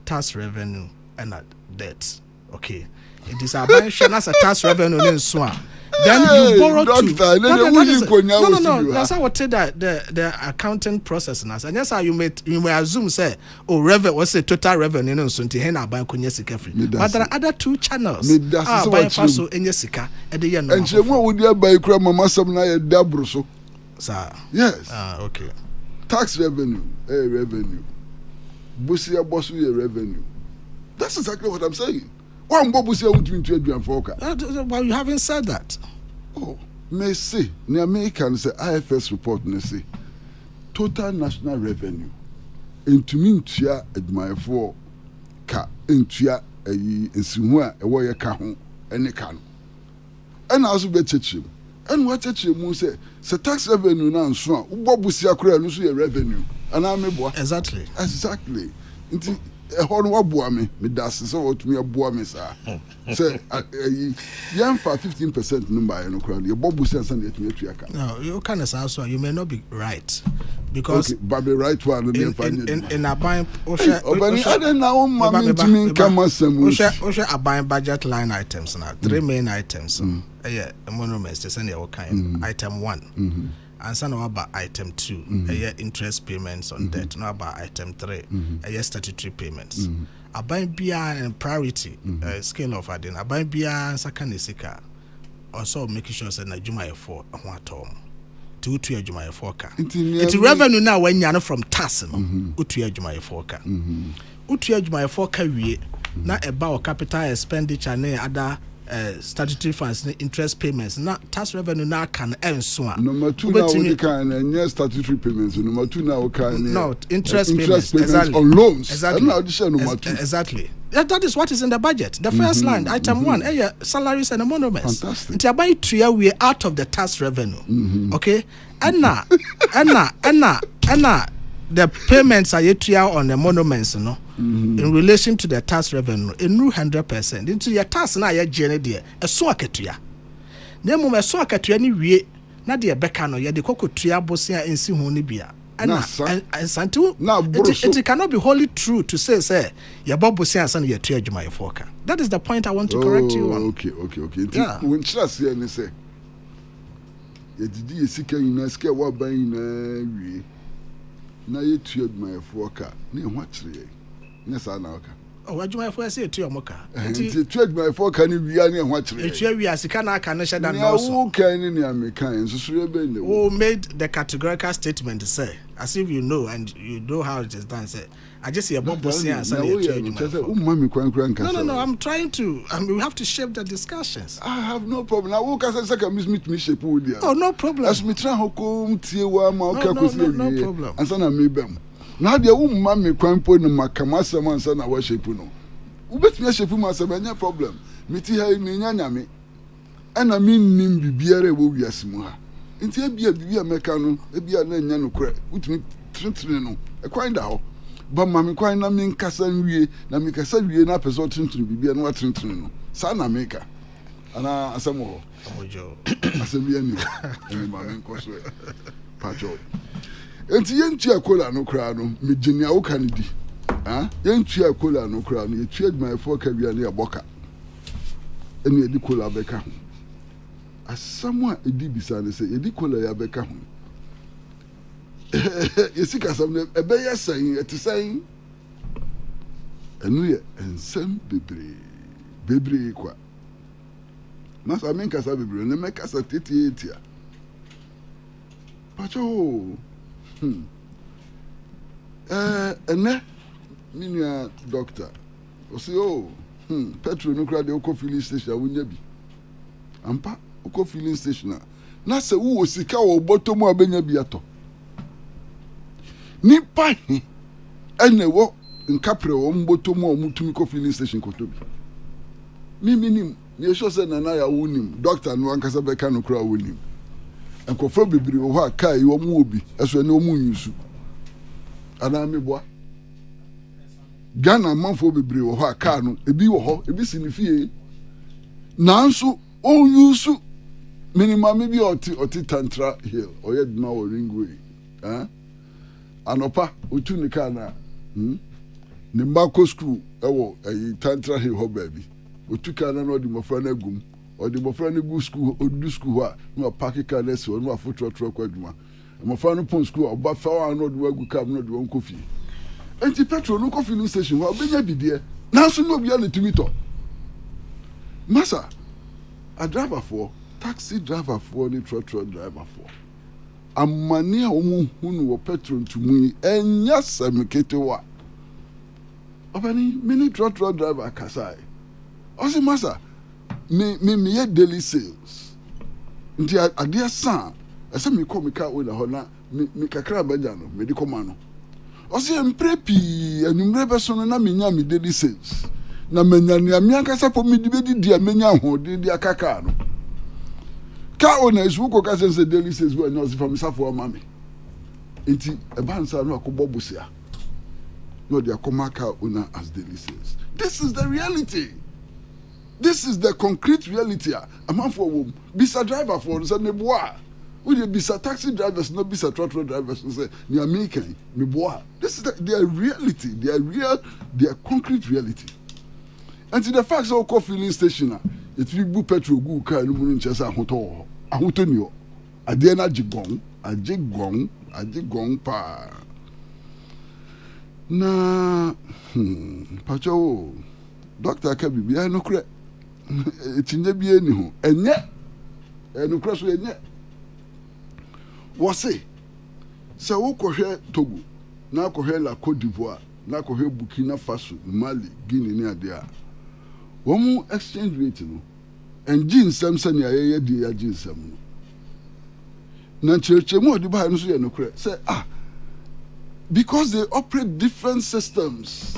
tax revenue, and debt. Okay. It is aban share as a tax revenue in Swan. Then you borrow to no. That's how I tell that the accounting process and that's how you may assume say revenue was a total revenue no so nti hen aban konya sika free. But there are other 2 channels. Buy faso enya sika e dey no. And we would buy kura mama some na e dabro so. Sir. Yes. Okay. Tax revenue, revenue. Busia bosu revenue. That's exactly what I'm saying. One bobusia untu aduan foka. Well, you haven't said that. Oh, may say, the Americans say IFS report and say total national revenue into mintia at my 4 ka intia insiwa a warrior kahon any can. And also be church. And what church you say tax revenue now so bobusia kura no so revenue. And I'm exactly. Exactly. hɔ no waboa me das sɛ wɔtumi aboa me saa sɛ yɛmfa 15% no mbaeɛ no koraa no yɛbɔ bu sɛ ansa na yɛtumi atua ka. No, you kind of sound so you may not be right because okay, but the right one in Aban I don't know mommy to me come Aban budget line items now 3 main items monuments they send your kind item 1 and some about item 2 interest payments on debt no about item 3 statutory payments Aban bia and priority scale of adin Aban bia sakanisika also making sure say na juma e for ho to adwuma yɛfo ka nti revenue na wanya no from tax no utu adwuma yɛfo ka utu adwuma yɛfo ka wie na eba o capital expenditure na other statutory funds interest payments na tax revenue na kan enso a number 2 na we kan na statutory payments number 2 na we kan no interest payments exactly on loans exactly number 2 exactly. That is what is in the budget. The first line, item 1, salaries and emoluments. Fantastic. It's about 3 we out of the tax revenue. Okay? And now, the payments are yet on the monuments, no? In relation to the tax revenue, in 100%. Into your tax now, you're generating a swakatia. Nemo a swakatia ni we, not the becano, ya the cocotria bosia in Sihonibia. And Santu, it cannot be wholly true to say, your Bobo says, and your tear my forecast. That is the point I want to correct you on. Okay. Yeah. When Chas here and say, you did seek in a scare what buying now you teared my forecast. Near what? Yes, I know. Oh, what do I first say to your mocha? You trade my fork and we are near what? It's we are Sikana Kanasha than also can in the Americans who made the categorical statement to say, as if you know and you know how it is done. Say, I just see a bump and No, I'm trying to. We have to shape the discussions. I have no problem. I walk as a second meet me shape. Oh, no problem. As me try home, Tiwa, no problem. And son of me, bem. Now the woman me kwampo no makamasa man sa na worship no. Ubetumi worship ma sa benya problem. Meti ha ni nyanya me. Ana me nim bibiare wo wiase mu ha. Nti bibia meka no, ebia na nya no kra. Utumi trentren no. E kwan da ho. Ba ma me kwan na me nkasa nwie, na me kasa wie na peso trentren bibia na wa trentren no. Sa na meka. Ana asemo ho. Ojo. Asemi ani. Emi ma me nkoso. Pacho. Enti yentu akola no kra no megenia wo kan di yentu akola no kra no yetu adwuma fo ka bia ne aboka eni edi kola beka ho asamwa edi bisa ne se edi kola ya beka ho yesika sam ne ebe yesan etisan enu ye ensem bebre kwa masa men kasa bebre ne mekasa tetia pacho ene minia doctor o say petrol no kra de oko filling station wonya bi ampa oko filling station na se wo sika wo bottom abenya bi ato nipa ene wo nkapre wo bottom o mutumi ko filling station ko to bi minim ni so se na ya wonim doctor no ankasa beka no kra wonim enkofo bibiri wo ha kai wo mu obi eso ne wo mu nyusu ana me boa Ghana manfo bibiri wo ha ka no ebi wo ho ebi sinifie nanso o nyusu minimum bi oti tantra hill oye dma wo ringway anopa otu ni ka na ni mbako school ewo tantra hill ho baby otu ka na no di mofra na gum odi mofra ne gu school odu school ha no park car na so no afotro kwa adwuma mofra no pon school oba fa wa no do agu cab no do won kofi enti petrol no kofi no station wa obenya bidie na so no bia na timito masa a driver for taxi driver for ni truck driver for amani a omu hunu wo petrol ntumu enya samekete wa obani mini truck driver kasai osi masa me ye daily sales nti adia san ese me ko me ka o na ho na me kakra baja no me di koma no osi emprepi anumre be so no na me nya me daily sales na menya ni amia kasa po me di be di amenya ho di akaka no ka o na esu ko kasa se daily sales we na osi fa me safo mama nti e ba nsa no akobọ bosia no their commercial owner as daily sales. This is the reality. This is the concrete reality. A man for whom bisa driver for the neboa. We bisa taxi drivers, no bisa truck drivers. Say ni American neboa. This is their reality. Their concrete reality. And to the facts of call filling station, it will be petrol go car no mun chesa ahoto ni o. Ade na agigong pa. Na pacho doctor ka bibia no kure. Etinye bi eni ho. Enye no kure so enye. Wo se wo kohwe Togo, na kohwe la Côte d'Ivoire, na kohwe Burkina Faso, Mali, Guinea ni ade a. Wo mu exchange rate no. Enji nsem se ne ayeye di ya ji nsem no. Na churchemu odi ba no so ye no kure. Say because they operate different systems.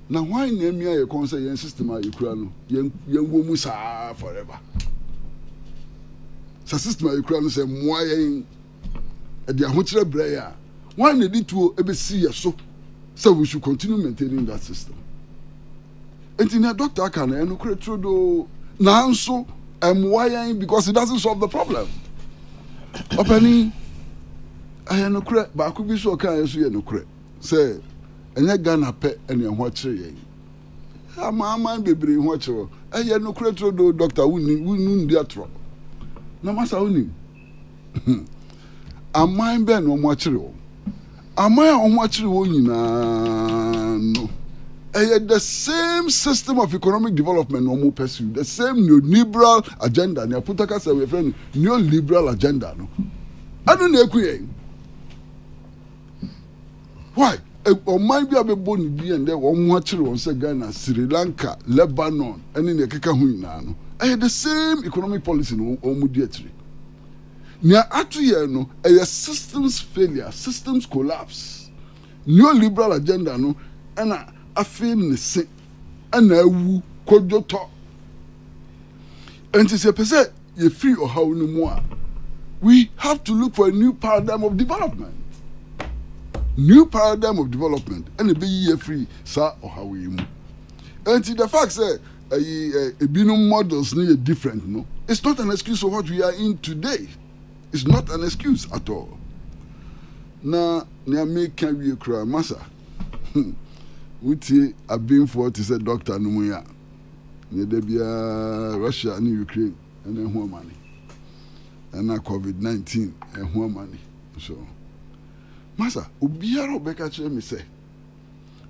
Now why name your concern system you no young woman forever. So system you say why at the ahochire breya. Why need to see so we should continue maintaining that system. And in a doctor can no create do now so why because it doesn't solve the problem. Opening I no cre ba ku bi so kan so ye no cre say enye Ghana pe ene ho kire ye ama bebre ho kire eye no cre tro do doctor wunu ndi atro na masa woni aman be no mo kire o aman o kire wo nyina no the same system of economic development no more pursue the same neoliberal agenda ne aputaka say we friend neoliberal agenda no anu na ekuye. Why? Oman bi abebo ni bi and won ho akire won say Ghana, Sri Lanka, Lebanon, any ne keka hu ina no. The same economic policy no omudi atire. Nia atu ye no systems failure, systems collapse. Neoliberal agenda no na afi ne se na awu kojoto. Enti se pese ye free or how no more. We have to look for a new paradigm of development. New paradigm of development and be year free sa or how we move. And the fact say a binum models need different, no. It's not an excuse for what we are in today. It's not an excuse at all. Na me can we cry massa. Uti a being for to say doctor no muya. Ne debia Russia and Ukraine and then more money. And now COVID-19 and more money. So Masa, obiara obeka kire me say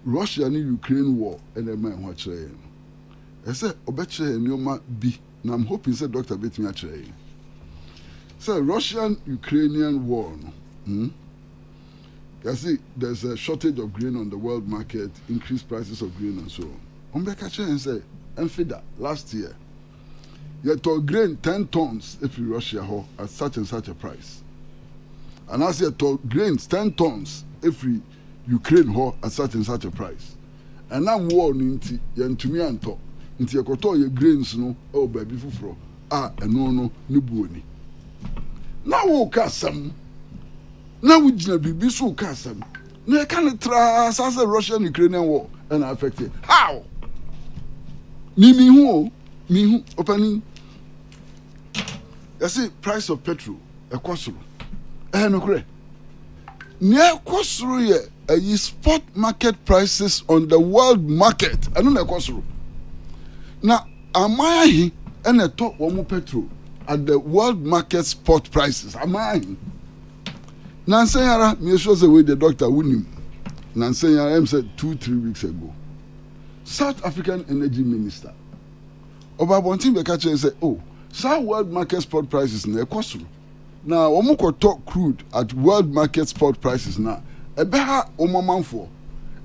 Russia and Ukraine war and the man what kire no. I say obekire nyoma bi na I'm hoping say Dr. Betimi akire. Say Russian-Ukrainian war no. You see there's a shortage of grain on the world market, increased prices of grain and so on. Obeka kire say enfida last year you told grain 10 tons if you Russia ho at such and such a price. And as you told grains 10 tons every Ukraine ho at such and such a price. And now war ninti yantumi anto nti yakoto ye grains no o baby fufuro no ni buoni. Now wo kasam. Now we jina bibi so kasam. Na kan tra as a Russian Ukrainian war and affected. How? Me hu opening. You see price of petrol ekosoro. No kure. Near kosoro ye spot market prices on the world market. I know na kosoro. Now amahi ene to womu petrol at the world market spot prices. Amahi. Nansanyara me show the way the doctor wunim. Nansanyara said 2-3 weeks ago. South African Energy Minister Oba Bontin Bekache said, "Oh, South world market spot prices na kosoro." Now, Omoko talk crude at world market spot prices now. Ebeha omamanfo.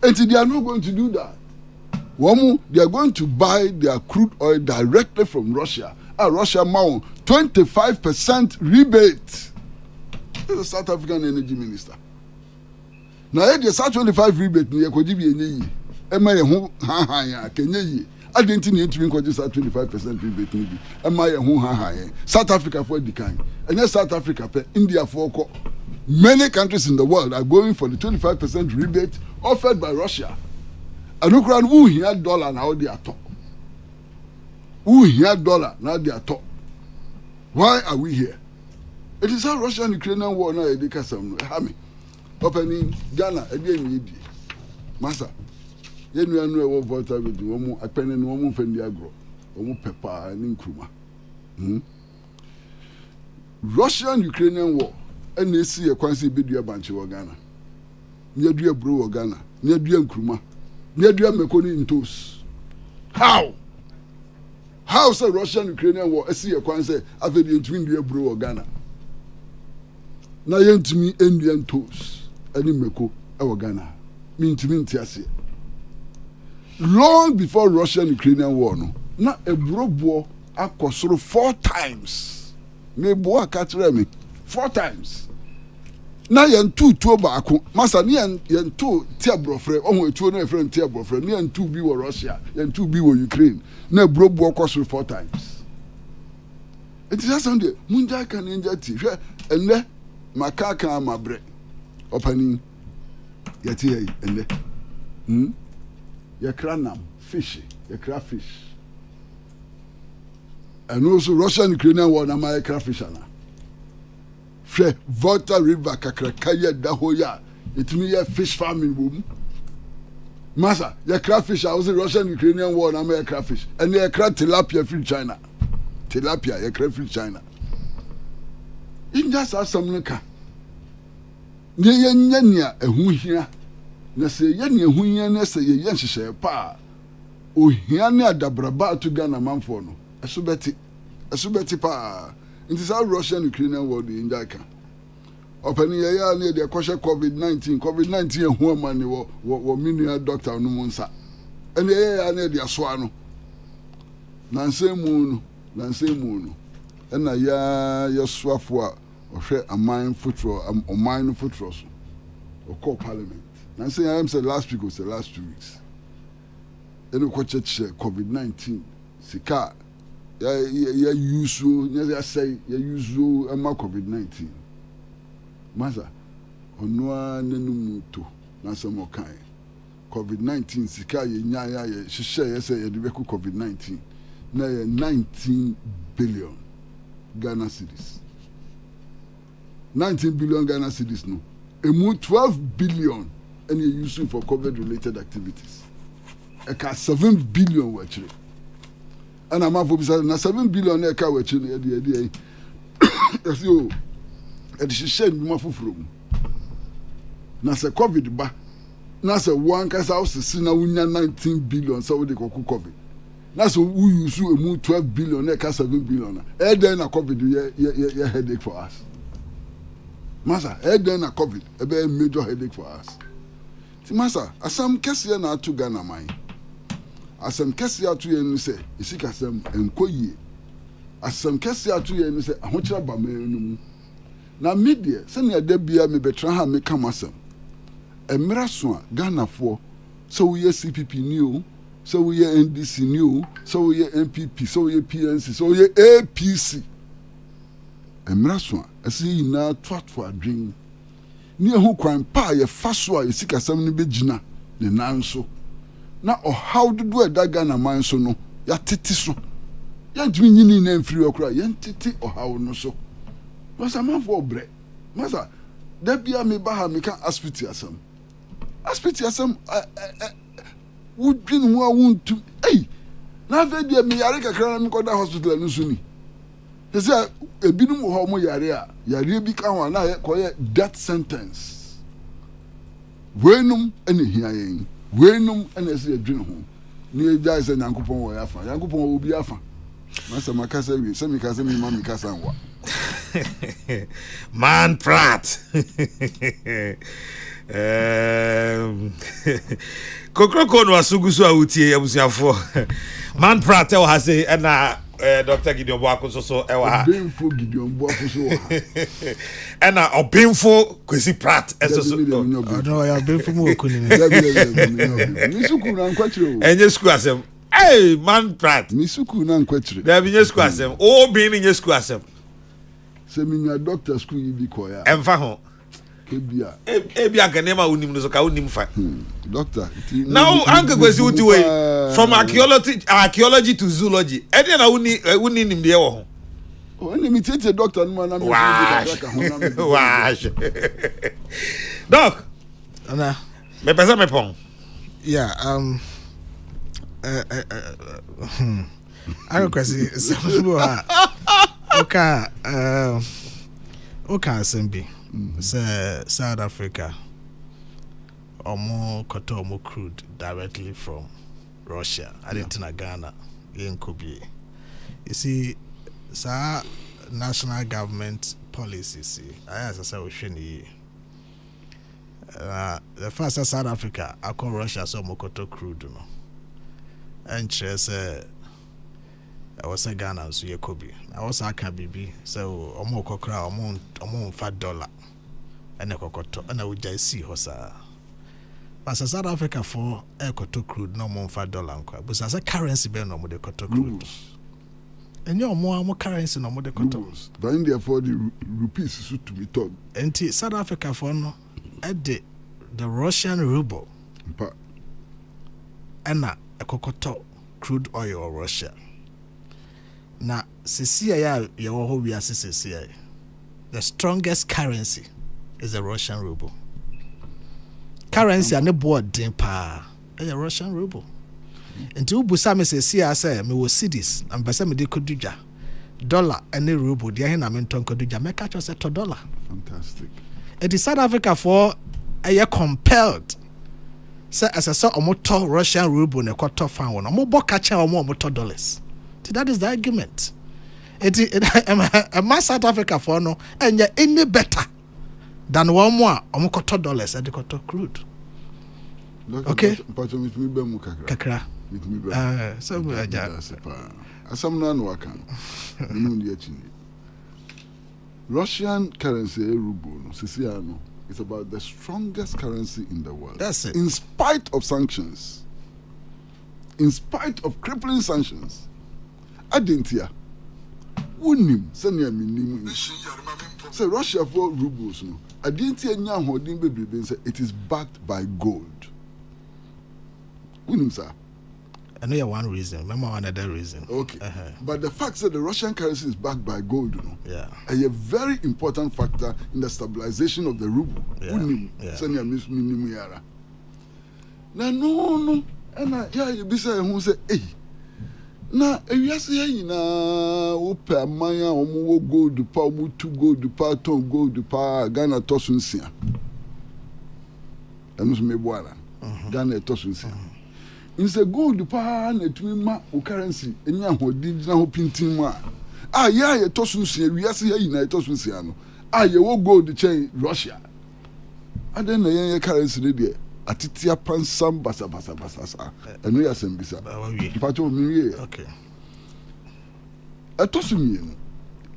And they are not going to do that. They are going to buy their crude oil directly from Russia. Russia mount 25% rebate. This is the South African Energy Minister. Now, the South 25 rebate ni yakoji bi enye. Ema ye ho ha ya kenye yi. I didn't need to increase 25% rebate maybe. Am I a South Africa for the kind? And yes, South Africa, India for Many countries in the world are going for the 25% rebate offered by Russia. And Ukraine, who here dollar now they are top. Who here dollar now they are top. Why are we here? It is how Russia and Ukrainian war now. They can say, "Hami, opening Ghana again, Massa. You know what voter with you. Omo apene no omo fendi agro. Omo pepper and nkruma." Russia and Ukrainian war. And they see a quantity bidua banchi wa Ghana. Near dua bro wa Ghana. Near dua nkruma. Near dua mekoni in toast. How? How is the Russian Ukrainian war? I see a quantity after the twin dua bro wa Ghana. Na yentimi Indian toast. Any meko wa Ghana. Mintimi ntiase. Long before Russian Ukrainian war no. Na a bro war akosoro 4 times. Me boa katre me 4 times. Na yen two baako masa ne yen two tia brofre ohun etuo na efre tia brofre ne yen two bi wo Russia yen two bi wo Ukraine na brobo koso 4 times. It is Sunday munja kan nja ti hwe enne makaka amabre opani yati hey enne yakra nam fish yakra fish and also Russian Ukrainian war na ma yakra fish ana Volta River Kakrakaya Dahoya. It means a fish farming boom. Massa, your crayfish, I was a Russian Ukrainian war and I'm crayfish. And they cray tilapia from China. Tilapia, your crayfish China. In just as some naka. Near Yenya, a who here. Nessa Yenya who here, Nessa Yenshi pa. O here near the Braba to Ghana Manfono. A subeti pa. It is how Russian Ukrainian war in Jaka. Opening a year near the question COVID-19. COVID-19 and woman were mini doctor no monsa. And the year near the Aswano. Nanse moon. And a year swafwa or share a mine footro or mine footros or call parliament. Nanse I am said last week was the last 2 weeks. And the COVID-19 Sika. Ya yusu ya say ya yusu ama COVID-19 masa onwa nanum to na samo kan COVID-19 sika ye nya ya hihye ya say ya de beku COVID-19 na ye 19 billion Ghana cedis 19 billion Ghana cedis no emu 12 billion and you using for COVID related activities eka 7 billion wa chire and I'm for na 7 billion na ka wachi na edi yes yo e di hye ni mafufuro mu na se covid ba na se one kasa osisi na wunya 19 billion so we dey koku covid na so we use emu 12 billion na ka 7 billion na e den na covid ye headache for us masa e den na covid e be major headache for us ti masa asam kese na atu Ghana man asem kese atu ye nu se isika asem enkoyie asem kese atu ye nu se ahokyera ba menu mu na media se ne da bia me betra ha me kam asem emra so a Ghana fo so we CPP new so we NDC new so we MPP so we PNC so we APC emra so a esi na twatfo adwen ni ehu kwan pa ye fa so a isika asem ne begina ne nanso na how do e da Ghana man so no ya tete so ya ntimi nyini na mfiri okura ya ntete how no so masa man for bre masa da bia me ba ha me ka aspiti asam wudwin ho awuntu na fa dia me yare kakra na me koda hospital no so ni se ebinum ho mo yare bi ka ho na koye death sentence wenum ene hia yen wenum ene se adwin ho ni eja se nyankopon wo yafa nyankopon wo bi afa masa makasa wi se mi kasa mi ma mi kasa nwa Man Pratt. Kokrokoo no asugusu awutie abusuafo. Man Pratt e wa say na Dr. Gideon Boako so e wa. Obinfo Gideon Boako so wa. E na Obinfo Kwesi Pratt so. No, ya Obinfo mo okuni. Ni suku na nkwachire o. Enye suku asem. Hey, Man Pratt. Ni suku na nkwachire. Da bi nye suku asem. O bi ni nye suku asem. Se minya doctor school yi bi koya. Emfa ho. Ebi akanema unim no so ka unim fa. Doctor. Now Uncle Kwesi uti way from archaeology to zoology. Ede na uni nim de wo ho. Oh, any me tete doctor no na me. Wash. Doc. Ana. Me pesa me pon. Yeah, I Kwesi so okay asembi. South Africa omo koto omo crude directly from Russia. I didn't know Ghana in Kobe. You see, national government policies. As I said, we the first South Africa, I call Russia so mokoto crude, no. And I was a Ghana so ye Kobe. I was a Kabibi, so omo kokra omo $5 and a kokoto and I would just see hosa. But South Africa for a koto crude no more $5, but as a currency be no more the koto crude. And your more currency no more the koto. But India for the rupees to be taught. And South Africa for no at the Russian ruble. And a kokoto crude oil or Russia. Now, CCI, the strongest currency is the Russian ruble. Currency and the board dimpa a Russian ruble. Until Busame say, me will see this, and Basame de Koduja dollar and the ruble, the Ahinaminton Koduja, make catch us $1. Fantastic. It is South Africa for a year compelled. Say, as I saw a motor Russian ruble and a quarter fan one, a more catcher or more $1. That is the argument. A South Africa for no, and you're any better than one more $1 at the quarter crude. Okay. Kakra. So Russian currency ruble is about the strongest currency in the world. That's it. In spite of sanctions, in spite of crippling sanctions. Adentia wonim senya minim say Russia for rubles no adentia nya hodin bebrebe say it is backed by gold wonim sir. I know one reason, remember another reason. Okay. But the fact that the Russian currency is backed by gold, yeah, a very important factor in the stabilization of the ruble. Wonim senya minim yara na no and you be say who say na ewiase yina opa manya omo gold pa omo 2 gold pa ton gold pa Ghana tosunsia enu me boala Ghana tosunsia inse gold pa na tumi ma o currency enya hodi na ho pintin mu a ye tosunsia ewiase yina tosunsia no ye wo gold chain Russia aden na ye currency ne de atitia pansam basa enu ya sembisa ipacho miye okay etosumie no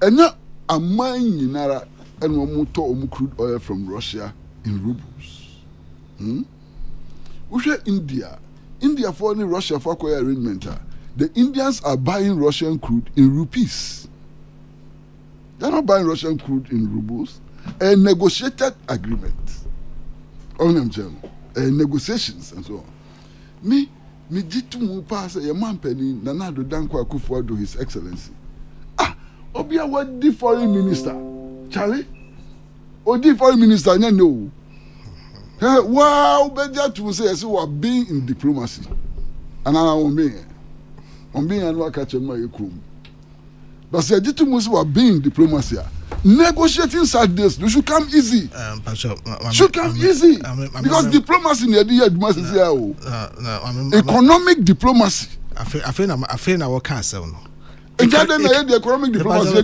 enya aman nyinara enu omuto crude oil from Russia in rubles ushe India for any Russia for acquire arrangement the Indians are buying Russian crude in rupees. They're not buying Russian crude in rubles. A negotiated agreement on them negotiations and so on. Me jitu mu pass a man penny Nanado Danko Akufo-Addo His Excellency. Obia what the foreign minister, Charlie? The foreign minister, no. Wow, better to say so we are being in diplomacy. And I am being and what catch my kum. But say jitu mu we are being in diplomacy. Negotiating such this should come easy. Should come easy because diplomacy near the economic diplomacy. I feel now what can't say no. The economic diplomacy.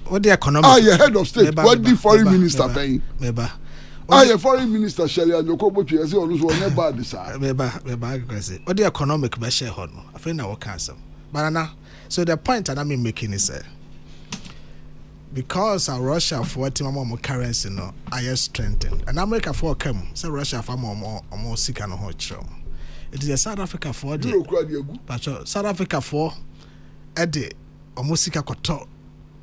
What the economic? Your head of state. What the foreign minister paying? Your foreign minister Shelley and Yokobo to say on one never decide. What the economic measure? I feel now what can't say. But now, so the point that I'm making is because Russia for more currency no I strengthened and America for come so Russia for more sick and hot. It is a South Africa for but South Africa for Eddie almost sick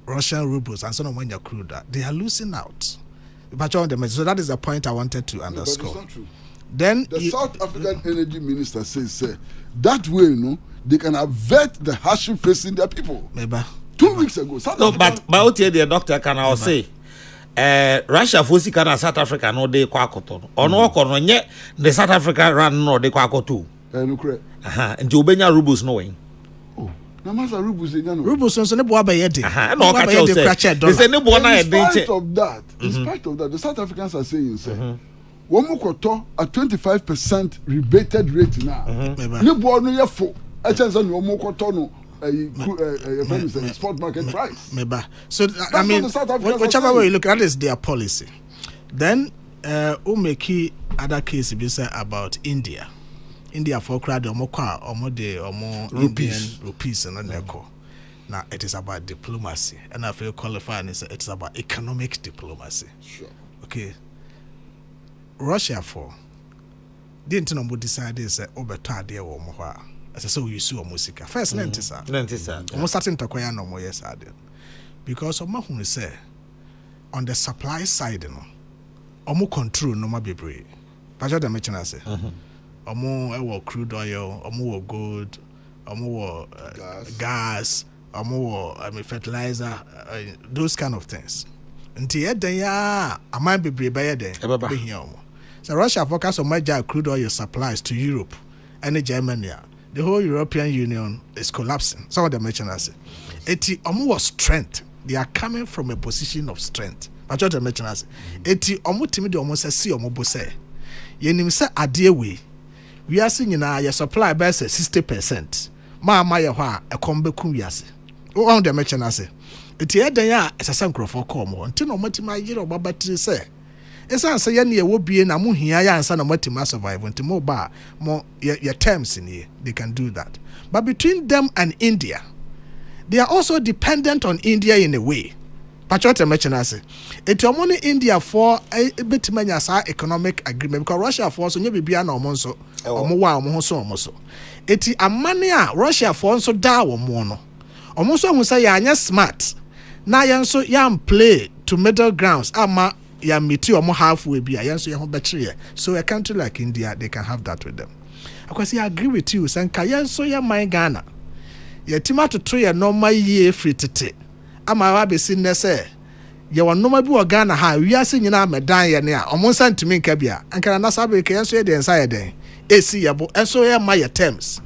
Russian rubles and so on when you crude they are losing out. So that is the point I wanted to underscore. But it's not true. Then The South African energy minister says, that way, they can avert the hardship facing their people. Maybe. 2 weeks ago, South No, African, but out here the doctor can now say Russia for Sikana South Africa no de kwakoto. Ono kono nye the South Africa run no de kwakoto. no correct. Nti obenya rubles no way. Oh, na masa rubles no. Rubles so ne boa ba yede. No ka tell say. They say ne boa na In yede. spite of that, the South Africans are saying, Womukoto at 25% rebated rate now. Ne boa no yefo. I chance on Womukoto no. Spot market price. Maybe. So I mean, whichever way you look at it, is their policy. Then, umeki other case be say about India. India for crowd omo rupees and neko. Now it is about diplomacy, and I feel qualified. It's about economic diplomacy. Sure. Okay. Russia for didn't know decide this obeto ade wo mo ho so we use music first lentisa almost starting to kwaya no more yes ade because of mahunu say on the supply side no omo control no ma bebre but you mention say omo e crude oil omo gold omo gas omo fertilizer those kind of things until yeden ya aman bebre ba yeden be here omo so Russia focus on major crude oil supplies to Europe and Germany. The whole European Union is collapsing. Some of them mentioned us. Eti omo strength. They are coming from a position of strength. But what they mentioned us. Eti omo timi de omo say si omo bo say. Ye nim say ade we. We are seeing na your supply by 60%. Ma ye ho a ekombeku we ase. One of them mentioned us. Eti eden ya esasa nkrofo call mo. Nti no motima yire obabatiri say. Esa say ye wo bie na mo hia ya ansa na motima survive nti mo ba mo your terms in here they can do that, but between them and India they are also dependent on India in a way. Patriot mention us it money India for a bit many sa economic agreement because Russia for so nye bibia na omo nso omo wa omo so omo so eti amane a Russia for so da omo no omo so hu say ya anya smart na ya nso ya play to middle grounds ama ya meet omo halfway bia ya nso ya ho betre. So a country like India they can have that with them. Because I agree with you sanka ya nso ya man Ghana ya tima to ya normal ye free tete ama wa be sin ne say ye won normal bi wo Ghana ha wiase nyina medan ye ne a omo santimi nka bia anka na sabe ke enso ye den sa ye den esi ye bo enso ye ma ye terms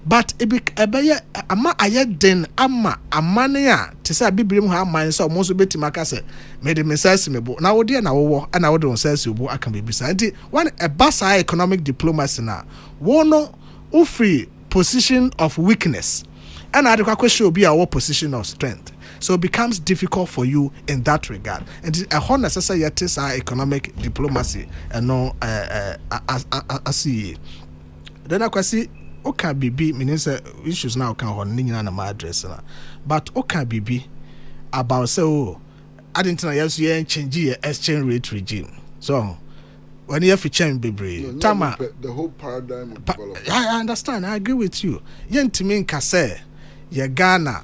but ebeye ama aye den ama amane a te say bibiri mu ha man say omo so betima ka say me de message me bo na wo de na wo na wo de message bo aka be bisa nti one a basa economic diplomacy na wo no wo free position of weakness and I dey question obi a wo position of strength, so it becomes difficult for you in that regard. And a whole necessary economic diplomacy and no as then I see okay bibi meaning say issues now can hold nyina na my address na but okay bibi about say oh I didn't know yes you change your exchange rate regime. So when you have to change baby tama the whole paradigm of development. I understand, I agree with you. Yentimi nka say your Ghana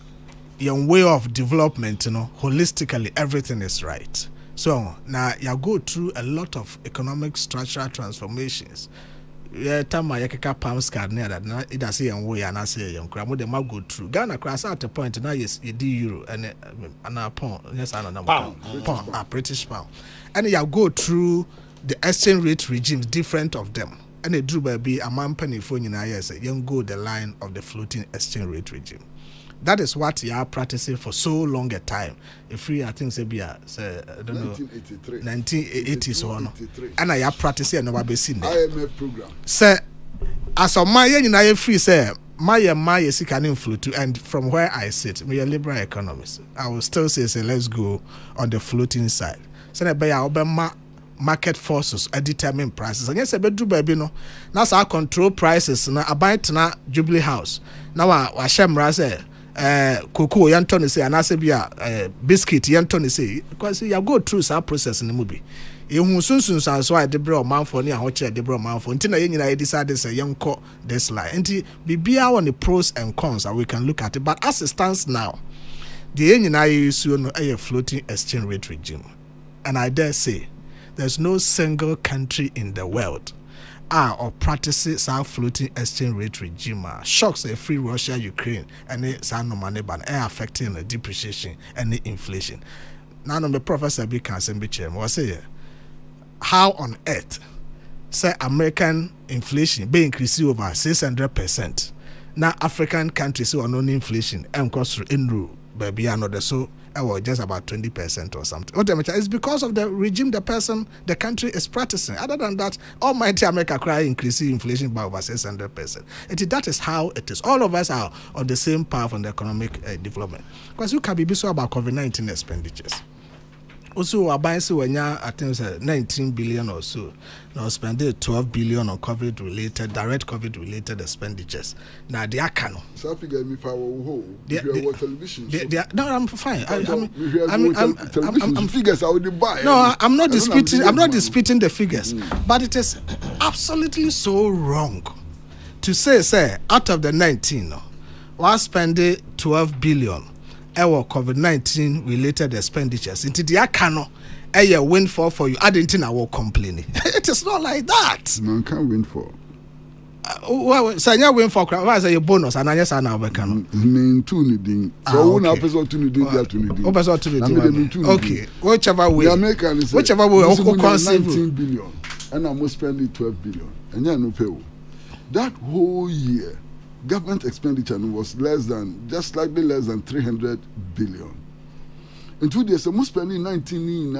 your way of development, holistically everything is right. So now you go through a lot of economic structural transformations. Yeah, tama ya keka pounds card near that na it say and way and I say young crowd they might go through Ghana cross at a point now yes you do euro and a pound yes I know pound British pound and you go through the exchange rate regimes different of them and they drew baby a man penny for you yes you go the line of the floating exchange rate regime. That is what you are practicing for so long a time. If we, I think, say, I don't know, 1980s or no, and I are practicing and never seen that. IMF program. Say, as of my year, I free say, my is can influence, and from where I sit, we are liberal economists. I will still say, let's go on the floating side. So, market forces determine prices. And yes, I do baby no. Now, I control prices. Now, I buy na Jubilee House. Now, I share say. Kokrokoo yantoni say anase bia biscuit yantoni say because you go through that process in the movie ehun sunsun so I de bro man for ni ahoche de bro man for ntina ye nyina ye decide say yenko this line nti bibia on the pros and cons that we can look at it, but as it stands now the ye nyina ye issue no a floating exchange rate regime, and I dare say there's no single country in the world or practices our floating exchange rate regime. Shocks a free Russia, Ukraine, and it's money ban affecting the depreciation and the inflation. Now, the professor be cancer be chair was say, how on earth say American inflation be increasing over 600%? Now African countries who are non inflation and cost in rule, baby, another so. Or just about 20% or something. It's because of the regime the country is practicing. Other than that, almighty America cry increasing inflation by over 600%. That is how it is. All of us are on the same path on the economic development. Because you can be so about COVID-19 expenditures. Also, our buying so when I think 19 billion or so. Now spending 12 billion on COVID-related, direct COVID-related expenditures. Now they are canon. So I figure if I were television. No, I'm fine. I'm figures I would buy. No, I'm not disputing. I'm not disputing the figures, but it is absolutely so wrong to say out of the 19, we're spending 12 billion. Our COVID-19 related expenditures into the account a windfall for you. I didn't think I will complain. It is not like that. Man can't win for. Well, so you win for why say your bonus and I just now we can. Mean two needing. So one episode to needing that to needing. Episode to needing. Okay, whichever way. The American is whichever way. 19 billion, and I'm spending 12 billion, and you no pay. That whole year. Government expenditure was just slightly less than 300 billion. In 2 years, I'm spending 19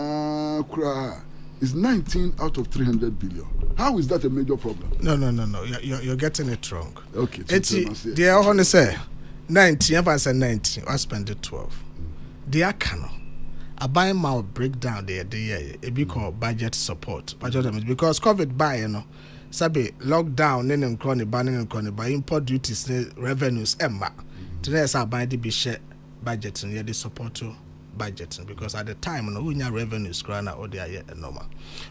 is 19 out of 300 billion. How is that a major problem? No. You're getting it wrong. Okay. They are only say 19. If I say 19, I spend it 12. They are canon. I buy my breakdown there. It be called budget support. Because COVID buy sabe lockdown nene crony banning by import duties revenues emma today as I buy the be share budget and the support to budget because at the time no unya revenues grana or they are normal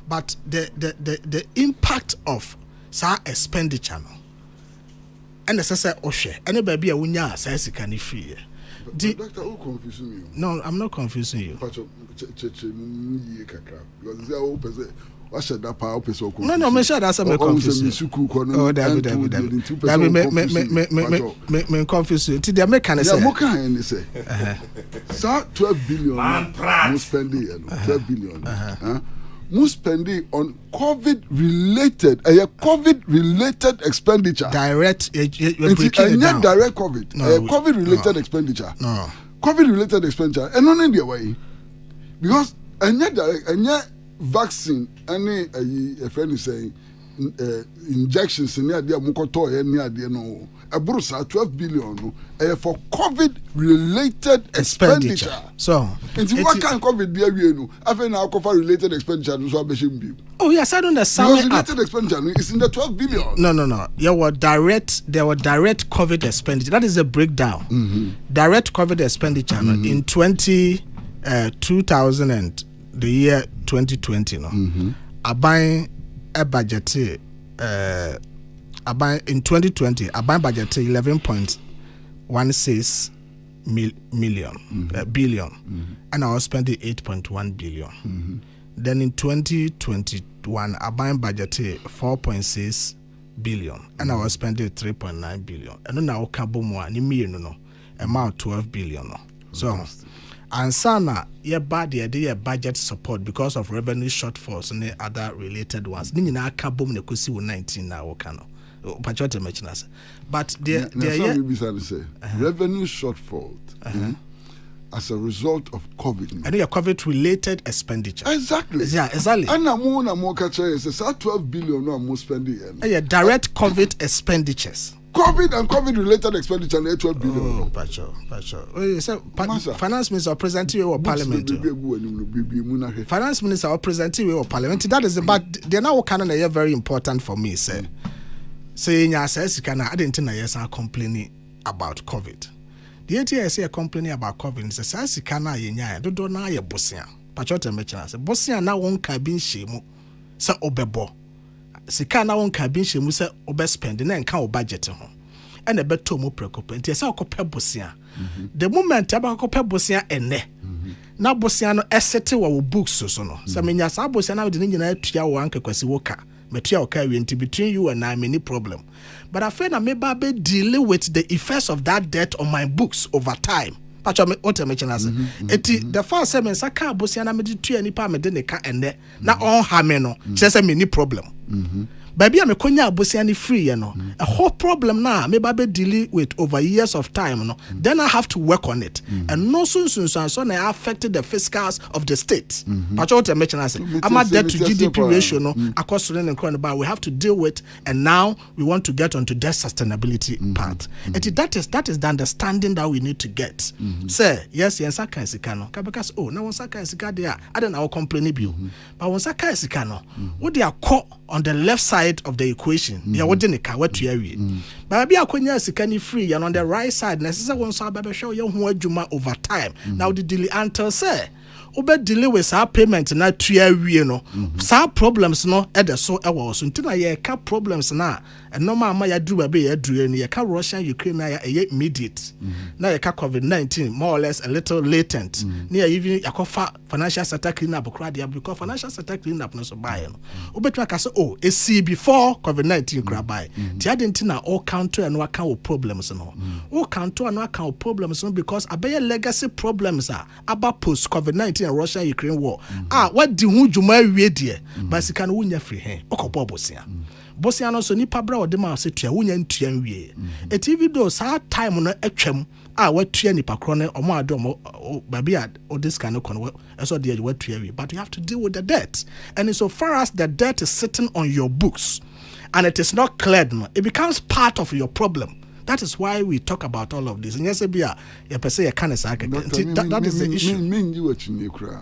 but the impact of sa expenditure no and say oshe any baby a unya say can free Doctor, who confusing you? No, I'm not confusing you. Because that power person. No, me sure that's me confuse you. Oh, David. Me confuse you. Today me can say. Yeah, what can I say? So 12 billion. Must spend 12 billion. Must spend on COVID-related expenditure. Direct. Direct COVID. COVID-related expenditure. No. COVID-related expenditure. And not in the way, because direct vaccine any a friend is saying injections near the mukoto near the no a brusa 12 billion for COVID related expenditure. So into what kind of COVID there we know after now COVID related expenditure so be. Oh yes, I don't understand. Related expenditure is in the 12 billion. No. There were direct COVID expenditure. That is a breakdown. Direct COVID expenditure in 2000 and the year 2020 I buy a budget in 2020 I buy budget 11.16 million billion and I was spending 8.1 billion. Then in 2021 I buy budget 4.6 billion and I was spending 3.9 billion and now kabumwa ni no amount 12 billion. So and sana ye bad the budget support because of revenue shortfalls and the other related ones. Ni na aka bom na kosi 19 na wo ka no. Pachote mention but the revenue shortfall as a result of COVID. And your COVID related expenditure. Exactly. Yeah, exactly. And more catch is 12 billion no more spending. Yeah, direct COVID expenditures. COVID and COVID-related expenditure, 12 billion. Oh, Pacho. Finance Minister or presenting you or Parliament. Finance Minister or presenting you or Parliament. That is but they're now kind of very important for me. Saying yes, I didn't think yes are complaining about COVID. The ATS are complaining about COVID. Says kana yenya don't know your Bosnia. Pacho te mention say Bosnia na won ka bin shemu say obebo. Sika na won ka bin shemu say obespend na nka o budget ho. And a beto mo preoccupant. Yes, I copy Bosnia. The moment I copy Bosnia ene. na bosia no esete wo books so no se menya sa bosia na de nyina atua wo anka kwasi wo ka metua wo ka wi nti between you and I many problem but I feel na me ba be deal with the effects of that debt on my books over time pacho me what me chena say eti the first say me saka bosia na me de tua nipa me de ne ka enne na on ha me no say many problem baby a me konya abosia ni free no a whole problem na me ba be deal with over years of time no then I have to work on it and no soon so na affected the fiscals of the state pacho what me chena say am debt to GDP ratio no akosoro ne nkro ba we have to deal with and now we want to get onto debt sustainability part that is the understanding that we need to get say yes yen saka sika no because oh na won saka sika there I don't know complain bi but won saka sika no wo dey akọ on the left side of the equation ya wo de ne ka watu awie ba bia akonya sika ni free and on the right side na sese won so abebe hwe ye ho adwuma over time now the delay until say obe delay with our payment na tua wie no sa problems no e de so e wo so ntina ye ka problems na normal ma ya duru ba be ya duru ni ye ka Russia Ukraine na ya immediate na ye ka COVID-19 more or less a little latent na ya even yakofa financial sector clean up kra dia because financial sector clean up no so buy no obetu ka say oh e see before COVID-19 kra buy ti adentina all counter and what kind of problems no all counter and what kind of problems no because abeye legacy problems are about post COVID-19 and Russia Ukraine war what di hu djuma wie de but sika no wunya free hen okopo bosia no so nipa bra ode ma se tua wunya ntua wie e TV do sa time no atwam watua nipa kro ne omo adom baby o this kind of kono so de watua wie but you have to deal with the debt and so far as the debt is sitting on your books and it is not cleared no it becomes part of your problem. That is why we talk about all of this. And yes, Bia, you per se can say that is the issue. You watching me cry.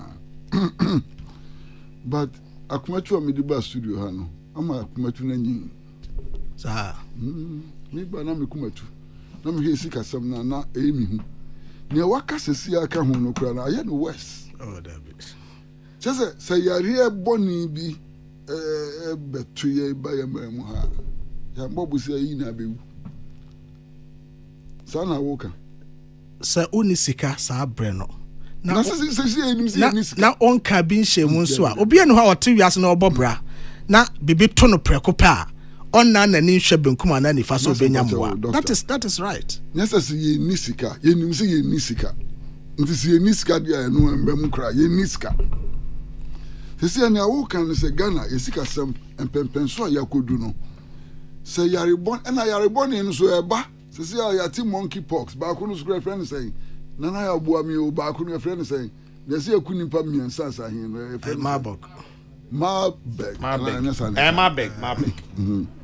But akumatu amediba studio hano. Ama akumatu na nyi. Sa. Me ba na me kumatu. Na me he sika sam na emi hu. Ne waka sesi aka hu no cry na aye no west. Oh, David. Just say yare boni bi betu ye ba ya mu ha. Ya mbobu se yi na bewu. Sana woka sa unisika sa breno na se na onka bi nhemu nso a obi enu ha ote wiase na obobra na bibi to no preko pa onna na ni hwe benkum ana ni fa so benya mwa that is right nyasa se ye nisika ye nim se ye nisika nti se ye nisika dia enu embem kra ye nisika se na woka no se Ghana ye sika sam empempenso yakodu no se yarebon na yarebon en so eba sisi ya ti monkeypox ba ko no screen friend say nana ya boa mi o ba ko no friend say na se akuni pa miensa sa hin no friend Mabek